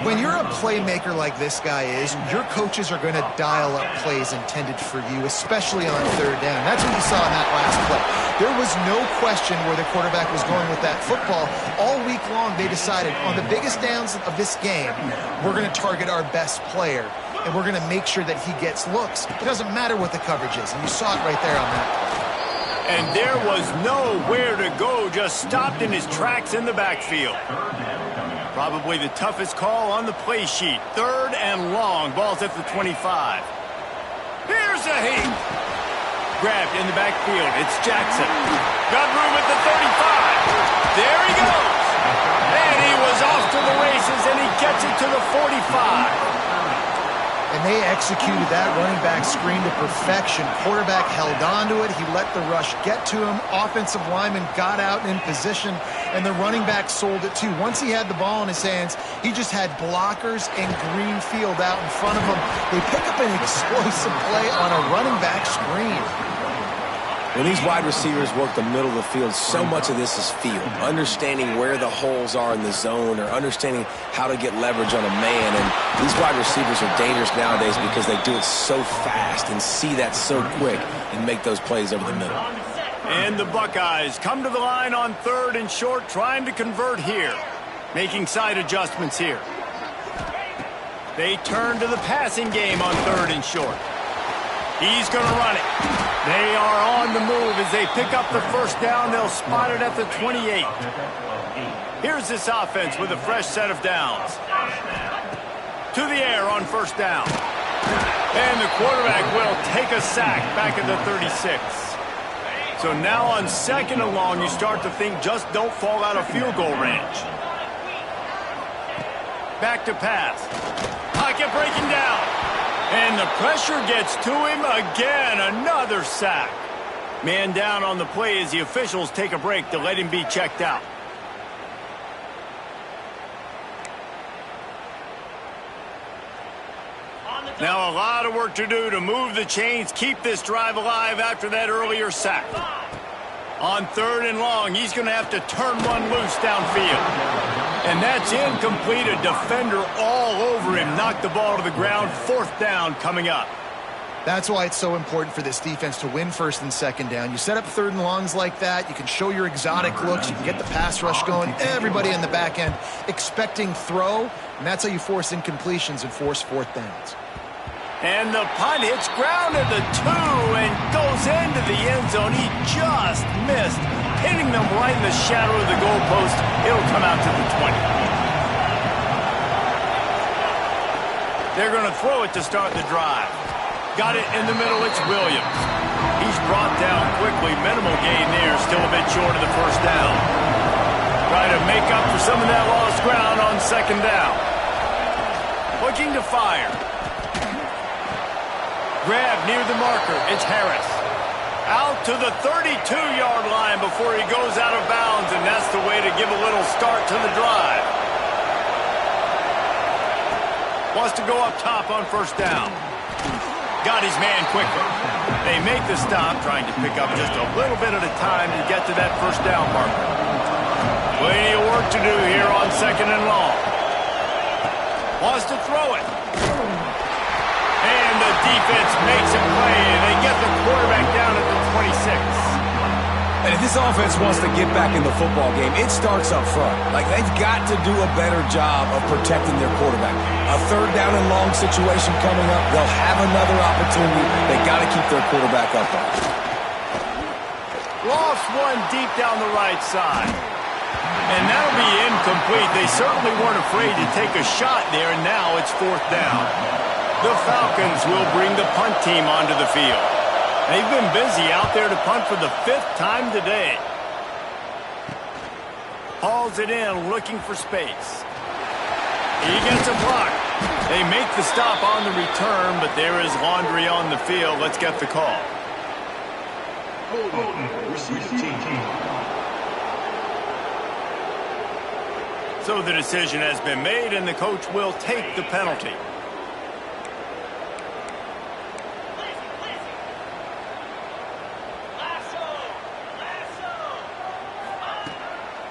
When you're a playmaker like this guy is, your coaches are going to dial up plays intended for you, especially on third down. That's what you saw in that last play. There was no question where the quarterback was going with that football. All week long, they decided on the biggest downs of this game, we're going to target our best player, and we're going to make sure that he gets looks. It doesn't matter what the coverage is, and you saw it right there on that play. And there was nowhere to go, just stopped in his tracks in the backfield. Probably the toughest call on the play sheet. Third and long. Ball's at the 25. Here's a heat. Grabbed in the backfield. It's Jackson. Got room at the 35. There he goes. And he was off to the races, and he gets it to the 45. And they executed that running back screen to perfection. Quarterback held on to it. He let the rush get to him. Offensive lineman got out in position, and the running back sold it too. Once he had the ball in his hands, he just had blockers and green field out in front of him. They pick up an explosive play on a running back screen. When these wide receivers work the middle of the field, so much of this is feel. Understanding where the holes are in the zone or understanding how to get leverage on a man. And these wide receivers are dangerous nowadays because they do it so fast and see that so quick and make those plays over the middle. And the Buckeyes come to the line on third and short, trying to convert here. Making side adjustments here. They turn to the passing game on third and short. He's going to run it. They are on the move as they pick up the first down. They'll spot it at the 28. Here's this offense with a fresh set of downs. To the air on first down. And the quarterback will take a sack back at the 36. So now on second and long, you start to think just don't fall out of field goal range. Back to pass. Pocket breaking down. And the pressure gets to him again. Another sack. Man down on the play as the officials take a break to let him be checked out. Now a lot of work to do to move the chains, keep this drive alive after that earlier sack. On third and long, he's going to have to turn one loose downfield. And that's incomplete. A defender all over him. Knocked the ball to the ground. Fourth down coming up. That's why it's so important for this defense to win first and second down. You set up third and longs like that. You can show your exotic looks. You can get the pass rush going. Everybody in the back end expecting throw. And that's how you force incompletions and force fourth downs. And the punt hits ground at the 2 and goes into the end zone. He just missed, hitting them right in the shadow of the goalpost. It'll come out to the 20. They're going to throw it to start the drive. Got it in the middle. It's Williams. He's brought down quickly. Minimal gain there. Still a bit short of the first down. Try to make up for some of that lost ground on second down. Looking to fire. Grab near the marker. It's Harris. Out to the 32-yard line before he goes out of bounds, and that's the way to give a little start to the drive. Wants to go up top on first down. Got his man quickly. They make the stop, trying to pick up just a little bit at a time to get to that first down marker. Plenty of work to do here on second and long. Wants to throw it. And the defense makes a play, and they get the quarterback down at the 26. And if this offense wants to get back in the football game, it starts up front. Like, they've got to do a better job of protecting their quarterback. A third down and long situation coming up. They'll have another opportunity. They got to keep their quarterback up on it. Lost one deep down the right side. And that'll be incomplete. They certainly weren't afraid to take a shot there, and now it's fourth down. The Falcons will bring the punt team onto the field. They've been busy out there to punt for the 5th time today. Hauls it in, looking for space. He gets a block. They make the stop on the return, but there is laundry on the field. Let's get the call. So the decision has been made, and the coach will take the penalty.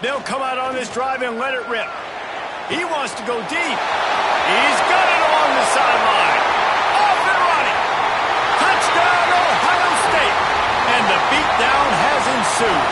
They'll come out on this drive and let it rip. He wants to go deep. He's got it along the sideline. Off and running. Touchdown, Ohio State. And the beatdown has ensued.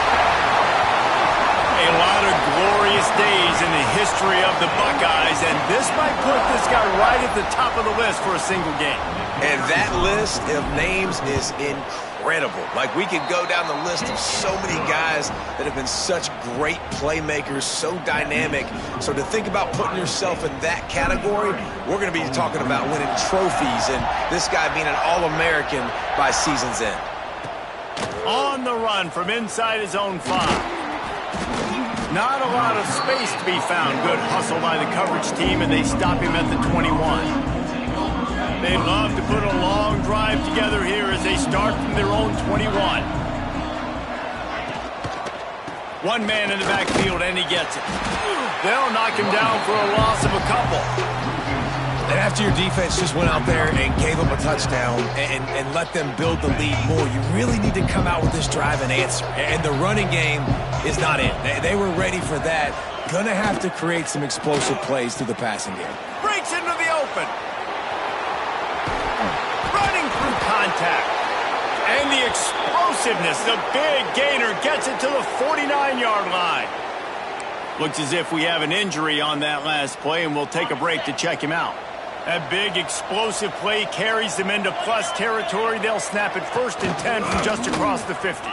A lot of glorious days in the history of the Buckeyes, and this might put this guy right at the top of the list for a single game. And that list of names is incredible. Like, we could go down the list of so many guys that have been such great playmakers, so dynamic. So to think about putting yourself in that category, we're going to be talking about winning trophies and this guy being an All-American by season's end. On the run from inside his own 5. Not a lot of space to be found. Good hustle by the coverage team, and they stop him at the 21. They love to put a long drive together here as they start from their own 21. One man in the backfield, and he gets it. They'll knock him down for a loss of a couple. And after your defense just went out there and gave them a touchdown and let them build the lead more, you really need to come out with this drive and answer. And the running game is not it. They were ready for that. Gonna have to create some explosive plays through the passing game. Breaks into the open. Running through contact. And the explosiveness, the big gainer gets it to the 49-yard line. Looks as if we have an injury on that last play, and we'll take a break to check him out. That big explosive play carries them into plus territory. They'll snap it 1st and 10 from just across the 50.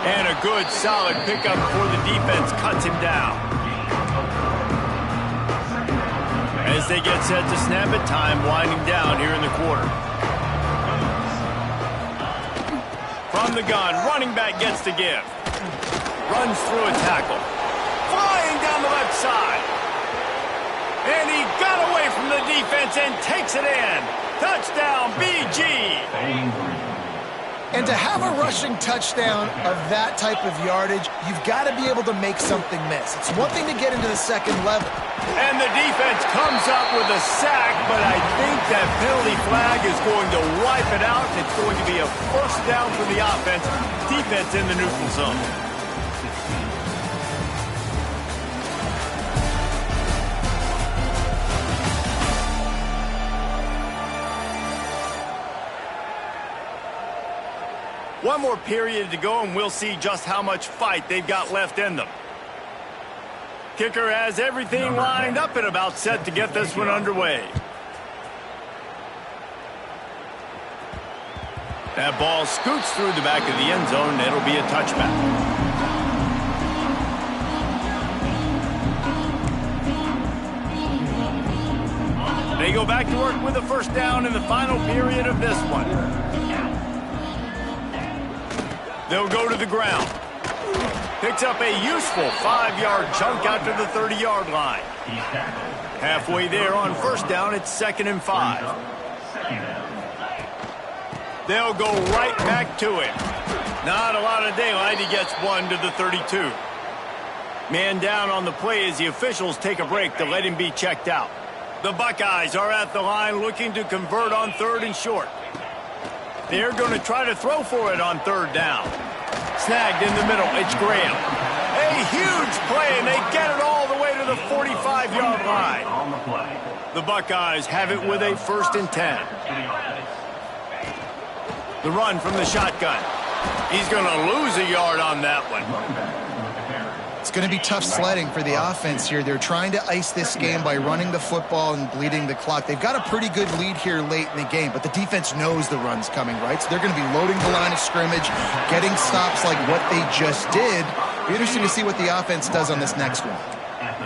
And a good, solid pickup before the defense cuts him down. As they get set to snap it, time winding down here in the quarter. From the gun, running back gets the give. Runs through a tackle. Flying down the left side. And he got away from the defense and takes it in. Touchdown, BG. And to have a rushing touchdown of that type of yardage, you've got to be able to make something miss. It's one thing to get into the second level. And the defense comes up with a sack, but I think that penalty flag is going to wipe it out. It's going to be a 1st down for the offense. Defense in the neutral zone. One more period to go, and we'll see just how much fight they've got left in them. Kicker has everything lined up and about set to get this one underway. That ball scoots through the back of the end zone, and it'll be a touchback. They go back to work with a 1st down in the final period of this one. They'll go to the ground. Picks up a useful 5-yard chunk out to the 30-yard line. Halfway there on 1st down, it's 2nd and 5. They'll go right back to him. Not a lot of daylight. He gets one to the 32. Man down on the play as the officials take a break to let him be checked out. The Buckeyes are at the line looking to convert on 3rd and short. They're going to try to throw for it on 3rd down. Snagged in the middle, it's Graham. A huge play, and they get it all the way to the 45-yard line. The Buckeyes have it with a 1st and 10. The run from the shotgun. He's going to lose a yard on that one. It's going to be tough sledding for the offense here. They're trying to ice this game by running the football and bleeding the clock. They've got a pretty good lead here late in the game, but the defense knows the run's coming, right? So they're going to be loading the line of scrimmage, getting stops like what they just did. Be interesting to see what the offense does on this next one.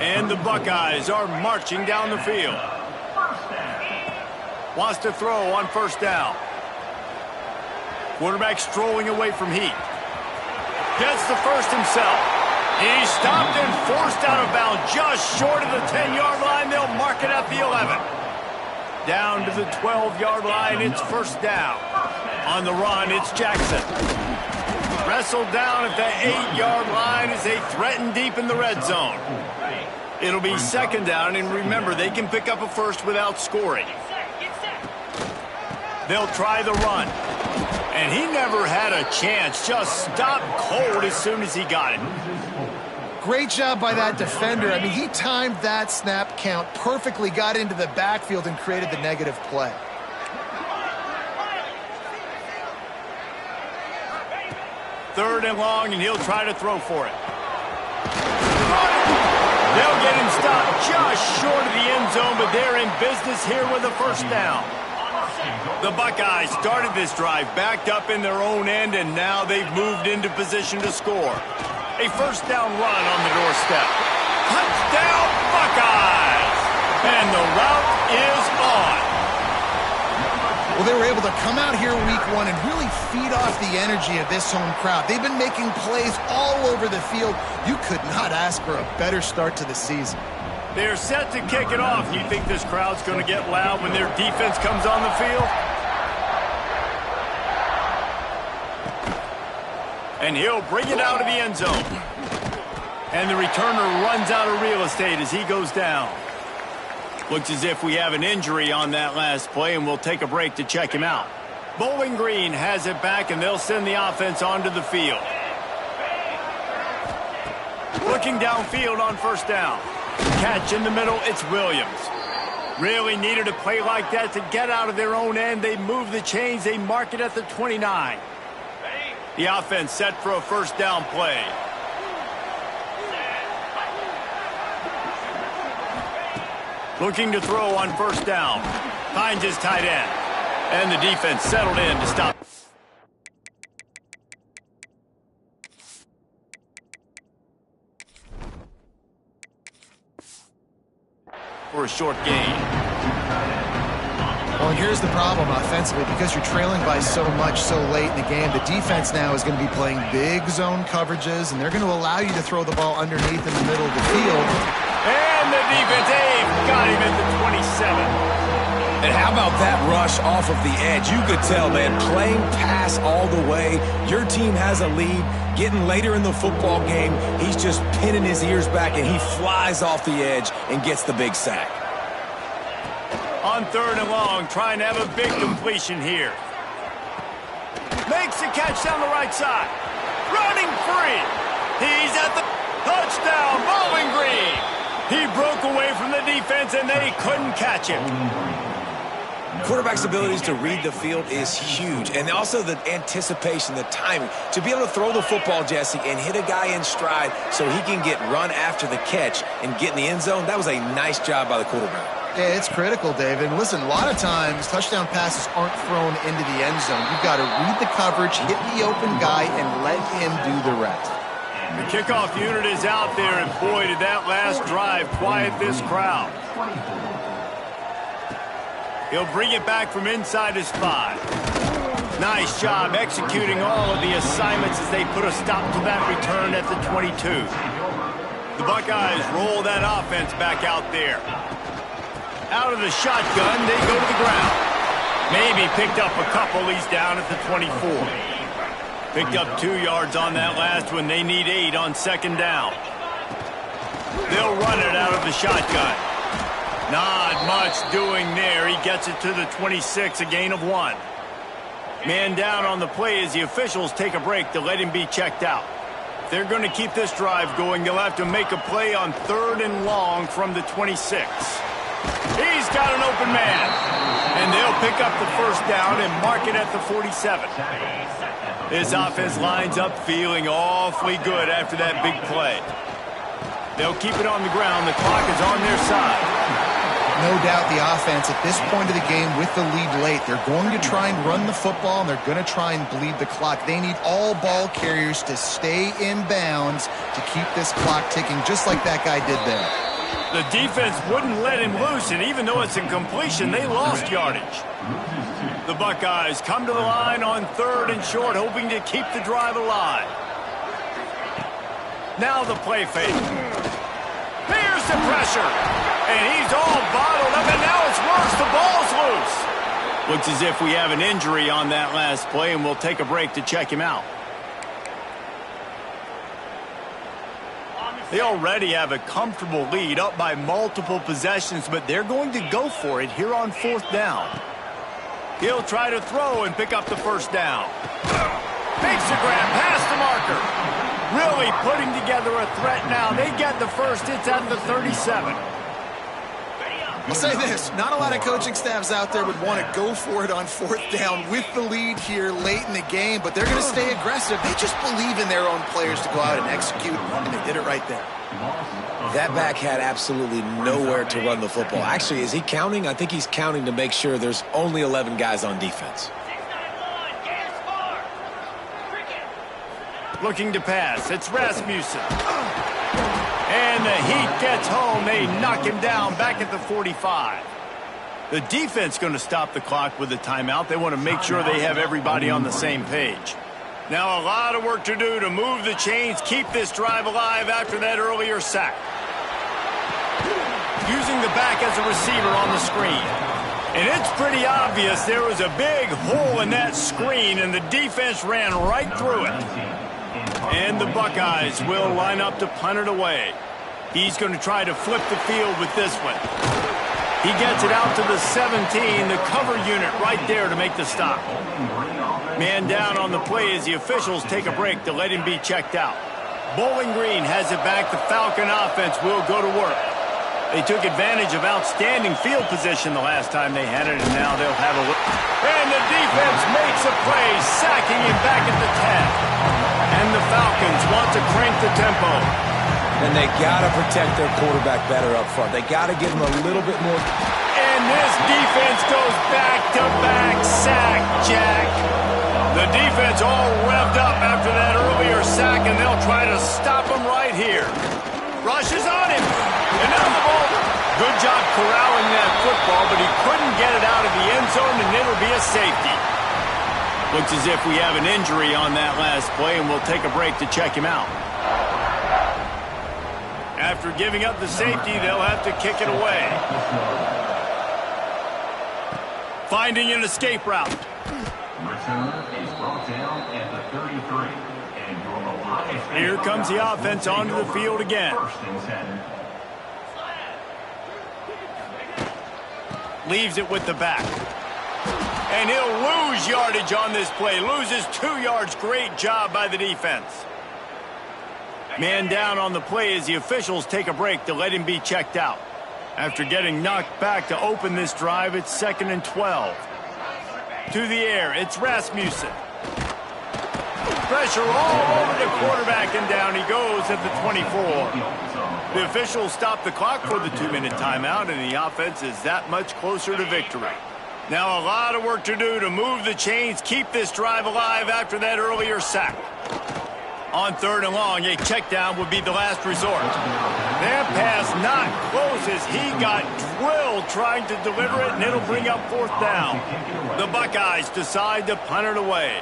And the Buckeyes are marching down the field. Wants to throw on 1st down. Quarterback strolling away from heat. Gets the 1st himself. He's stopped and forced out of bounds just short of the 10-yard line. They'll mark it at the 11. Down to the 12-yard line, it's 1st down. On the run, it's Jackson. Wrestled down at the 8-yard line as they threaten deep in the red zone. It'll be 2nd down, and remember, they can pick up a 1st without scoring. They'll try the run. And he never had a chance. Just stopped cold as soon as he got it. Great job by that defender. I mean, he timed that snap count perfectly, got into the backfield, and created the negative play. Third and long, and he'll try to throw for it. They'll get him stopped just short of the end zone, but they're in business here with a first down. The Buckeyes started this drive backed up in their own end, and now they've moved into position to score. A first down run on the doorstep. Touchdown, Buckeyes! And the route is on. Well, they were able to come out here week one and really feed off the energy of this home crowd. They've been making plays all over the field. You could not ask for a better start to the season. They're set to kick it off. You think this crowd's going to get loud when their defense comes on the field? And he'll bring it out of the end zone. And the returner runs out of real estate as he goes down. Looks as if we have an injury on that last play, and we'll take a break to check him out. Bowling Green has it back, and they'll send the offense onto the field. Looking downfield on first down. Catch in the middle, it's Williams. Really needed a play like that to get out of their own end. They move the chains, they mark it at the 29. The offense set for a first down play. Looking to throw on first down. Finds his tight end. And the defense settled in to stop. For a short gain. Well, and here's the problem offensively. Because you're trailing by so much so late in the game, the defense now is going to be playing big zone coverages, and they're going to allow you to throw the ball underneath in the middle of the field. And the defense, got him at the 27. And how about that rush off of the edge? You could tell, man, playing pass all the way. Your team has a lead. Getting later in the football game, he's just pinning his ears back, and he flies off the edge and gets the big sack. On third and long, trying to have a big completion here. Makes the catch down the right side. Running free. He's at the touchdown, Bowling Green. He broke away from the defense, and they couldn't catch him. Quarterback's abilities to read the field is huge, and also the anticipation, the timing. To be able to throw the football, Jesse, and hit a guy in stride so he can get run after the catch and get in the end zone, that was a nice job by the quarterback. Yeah, it's critical, David. And listen, a lot of times touchdown passes aren't thrown into the end zone. You've got to read the coverage, hit the open guy, and let him do the rest. The kickoff unit is out there, and boy, did that last drive quiet this crowd. He'll bring it back from inside his 5. Nice job executing all of the assignments as they put a stop to that return at the 22. The Buckeyes roll that offense back out there. Out of the shotgun, they go to the ground. Maybe picked up a couple. He's down at the 24. Picked up 2 yards on that last one. They need 8 on second down. They'll run it out of the shotgun. Not much doing there. He gets it to the 26, a gain of 1. Man down on the play as the officials take a break to let him be checked out. If they're going to keep this drive going, they'll have to make a play on third and long from the 26. He's got an open man. And they'll pick up the first down and mark it at the 47. This offense lines up feeling awfully good after that big play. They'll keep it on the ground. The clock is on their side. No doubt the offense at this point of the game with the lead late, they're going to try and run the football, and they're going to try and bleed the clock. They need all ball carriers to stay in bounds to keep this clock ticking, just like that guy did there. The defense wouldn't let him loose, and even though it's incompletion, they lost yardage. The Buckeyes come to the line on third and short, hoping to keep the drive alive. Now the play fake. Here's the pressure. And he's all bottled up, and now it's worse. The ball's loose. Looks as if we have an injury on that last play, and we'll take a break to check him out. They already have a comfortable lead, up by multiple possessions, but they're going to go for it here on fourth down. He'll try to throw and pick up the first down. Makes the grab past the marker. Really putting together a threat now. They get the first. It's at the 37. I'll say this, not a lot of coaching staffs out there would want to go for it on fourth down with the lead here late in the game, but they're going to stay aggressive. They just believe in their own players to go out and execute, and they did it right there. That back had absolutely nowhere to run the football. Actually, is he counting? I think he's counting to make sure there's only 11 guys on defense. Looking to pass. It's Rasmussen. And the heat gets home. They knock him down back at the 45. The defense going to stop the clock with a timeout. They want to make sure they have everybody on the same page. Now a lot of work to do to move the chains, keep this drive alive after that earlier sack. Using the back as a receiver on the screen. And it's pretty obvious there was a big hole in that screen, and the defense ran right through it. And the Buckeyes will line up to punt it away. He's going to try to flip the field with this one. He gets it out to the 17, the cover unit right there to make the stop. Man down on the play as the officials take a break to let him be checked out. Bowling Green has it back. The Falcon offense will go to work. They took advantage of outstanding field position the last time they had it, and now they'll have a look. And the defense makes a play, sacking him back at the 10. And the Falcons want to crank the tempo. And they got to protect their quarterback better up front. They got to give him a little bit more. And this defense goes back-to-back sack, Jack. The defense all revved up after that earlier sack, and they'll try to stop him right here. Rush is on him. And now the ball. Good job corralling that football, but he couldn't get it out of the end zone, and it'll be a safety. Looks as if we have an injury on that last play, and we'll take a break to check him out. After giving up the safety, they'll have to kick it away. Finding an escape route. Return is brought down at the 33. And your Ohio State Here comes the offense onto the field again. First and 10. Leaves it with the back. And he'll lose yardage on this play. Loses 2 yards. Great job by the defense. Man down on the play as the officials take a break to let him be checked out. After getting knocked back to open this drive, it's 2nd and 12. To the air, it's Rasmussen. Pressure all over the quarterback, and down he goes at the 24. The officials stop the clock for the 2-minute timeout, and the offense is that much closer to victory. Now a lot of work to do to move the chains, keep this drive alive after that earlier sack. On 3rd and long, a check down would be the last resort. That pass not close as he got drilled trying to deliver it, and it'll bring up 4th down. The Buckeyes decide to punt it away.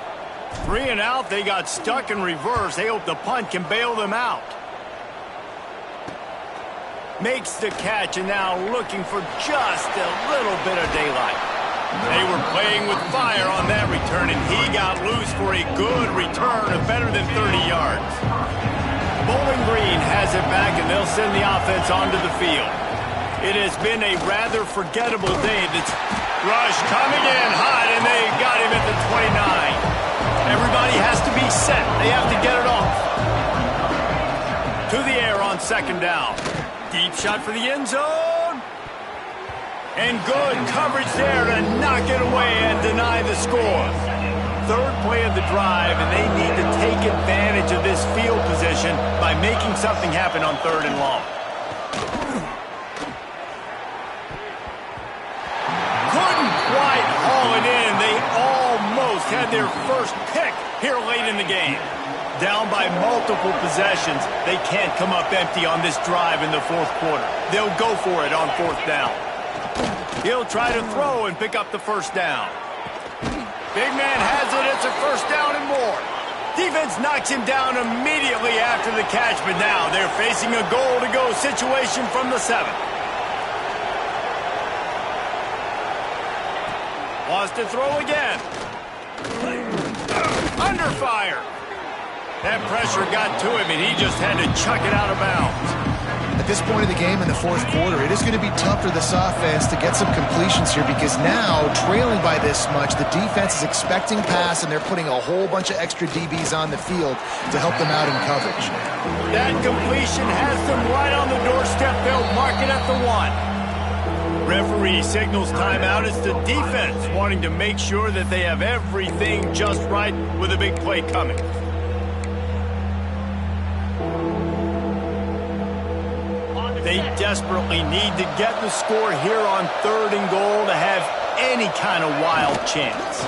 3 and out, they got stuck in reverse. They hope the punt can bail them out. Makes the catch, and now looking for just a little bit of daylight. They were playing with fire on that return, and he got loose for a good return of better than 30 yards. Bowling Green has it back, and they'll send the offense onto the field. It has been a rather forgettable day. That's Rush coming in hot, and they got him at the 29. Everybody has to be set. They have to get it off. To the air on 2nd down. Deep shot for the end zone. And good coverage there to knock it away and deny the score. 3rd play of the drive, and they need to take advantage of this field position by making something happen on 3rd and long. Couldn't quite haul it in. They almost had their first pick here late in the game. Down by multiple possessions, they can't come up empty on this drive in the 4th quarter. They'll go for it on 4th down. He'll try to throw and pick up the 1st down. Big man has it. It's a 1st down and more. Defense knocks him down immediately after the catch, but now they're facing a goal-to-go situation from the 7. Lost to throw again. Under fire. That pressure got to him, and he just had to chuck it out of bounds. I this point of the game in the fourth quarter, it is going to be tough for this offense to get some completions here because now, trailing by this much, the defense is expecting pass, and they're putting a whole bunch of extra DBs on the field to help them out in coverage. That completion has them right on the doorstep. They'll mark it at the 1. Referee signals timeout. It's the defense wanting to make sure that they have everything just right with a big play coming. They desperately need to get the score here on 3rd and goal to have any kind of wild chance.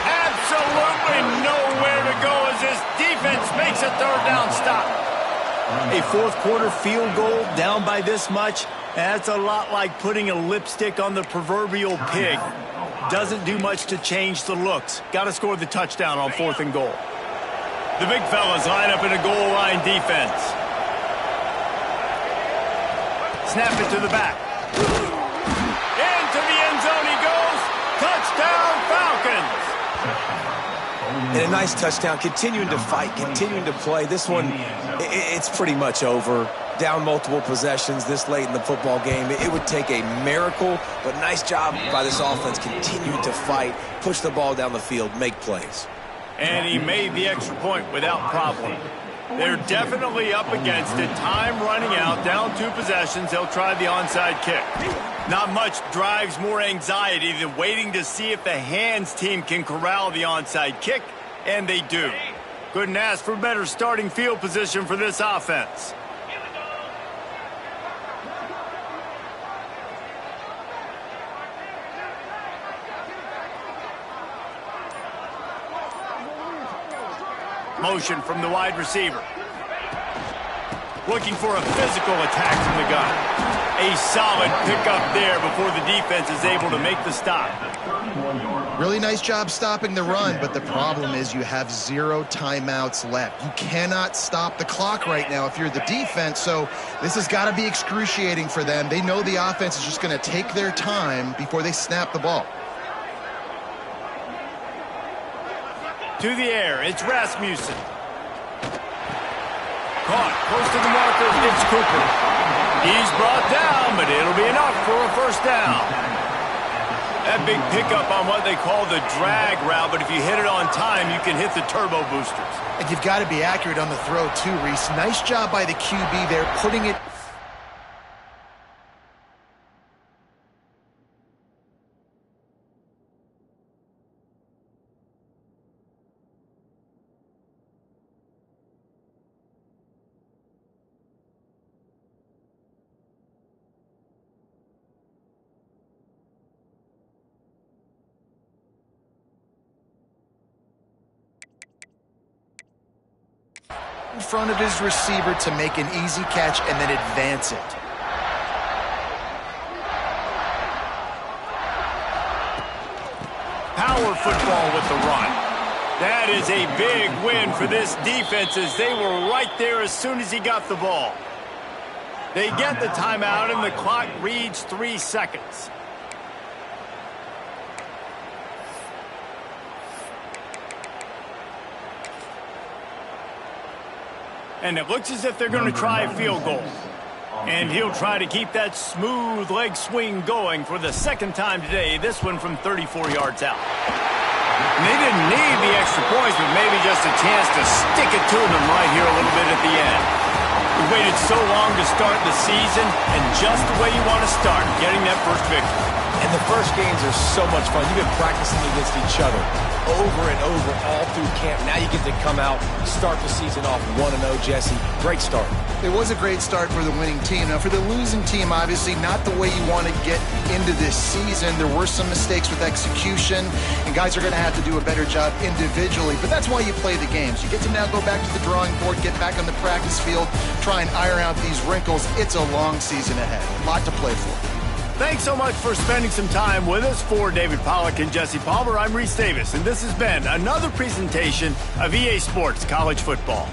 Absolutely nowhere to go as this defense makes a 3rd down stop. A fourth quarter field goal down by this much, that's a lot like putting a lipstick on the proverbial pig. Doesn't do much to change the looks. Got to score the touchdown on 4th and goal. The big fellas line up in a goal line defense. Snap it to the back. Into the end zone he goes. Touchdown, Falcons. And a nice touchdown, continuing to fight, continuing to play. This one, it's pretty much over. Down multiple possessions this late in the football game. It would take a miracle, but nice job by this offense continuing to fight, push the ball down the field, make plays. And he made the extra point without problem. They're definitely up against it. Time running out, down 2 possessions. They'll try the onside kick. Not much drives more anxiety than waiting to see if the hands team can corral the onside kick, and they do. Couldn't ask for better starting field position for this offense. Motion from the wide receiver. Looking for a physical attack from the gun. A solid pickup there before the defense is able to make the stop. Really nice job stopping the run, but the problem is you have 0 timeouts left. You cannot stop the clock right now if you're the defense, so this has got to be excruciating for them. They know the offense is just going to take their time before they snap the ball. To the air, it's Rasmussen. Caught, close to the marker, it's Cooper. He's brought down, but it'll be enough for a 1st down. That big pickup on what they call the drag route, but if you hit it on time, you can hit the turbo boosters. And you've got to be accurate on the throw too, Reese. Nice job by the QB there, putting it... in front of his receiver to make an easy catch and then advance it. Power football with the run. That is a big win for this defense as they were right there as soon as he got the ball. They get the timeout and the clock reads 3 seconds. And it looks as if they're going to try a field goal. And he'll try to keep that smooth leg swing going for the 2nd time today, this one from 34 yards out. And they didn't need the extra points, but maybe just a chance to stick it to them right here a little bit at the end. We waited so long to start the season, and just the way you want to start, getting that first victory. And the first games are so much fun. You've been practicing against each other over and over all through camp. Now you get to come out, start the season off 1-0, Jesse. Great start. It was a great start for the winning team. Now, for the losing team, obviously not the way you want to get into this season. There were some mistakes with execution, and guys are going to have to do a better job individually. But that's why you play the games. You get to now go back to the drawing board, get back on the practice field, try and iron out these wrinkles. It's a long season ahead. A lot to play for. Thanks so much for spending some time with us. For David Pollack and Jesse Palmer, I'm Reese Davis, and this has been another presentation of EA Sports College Football.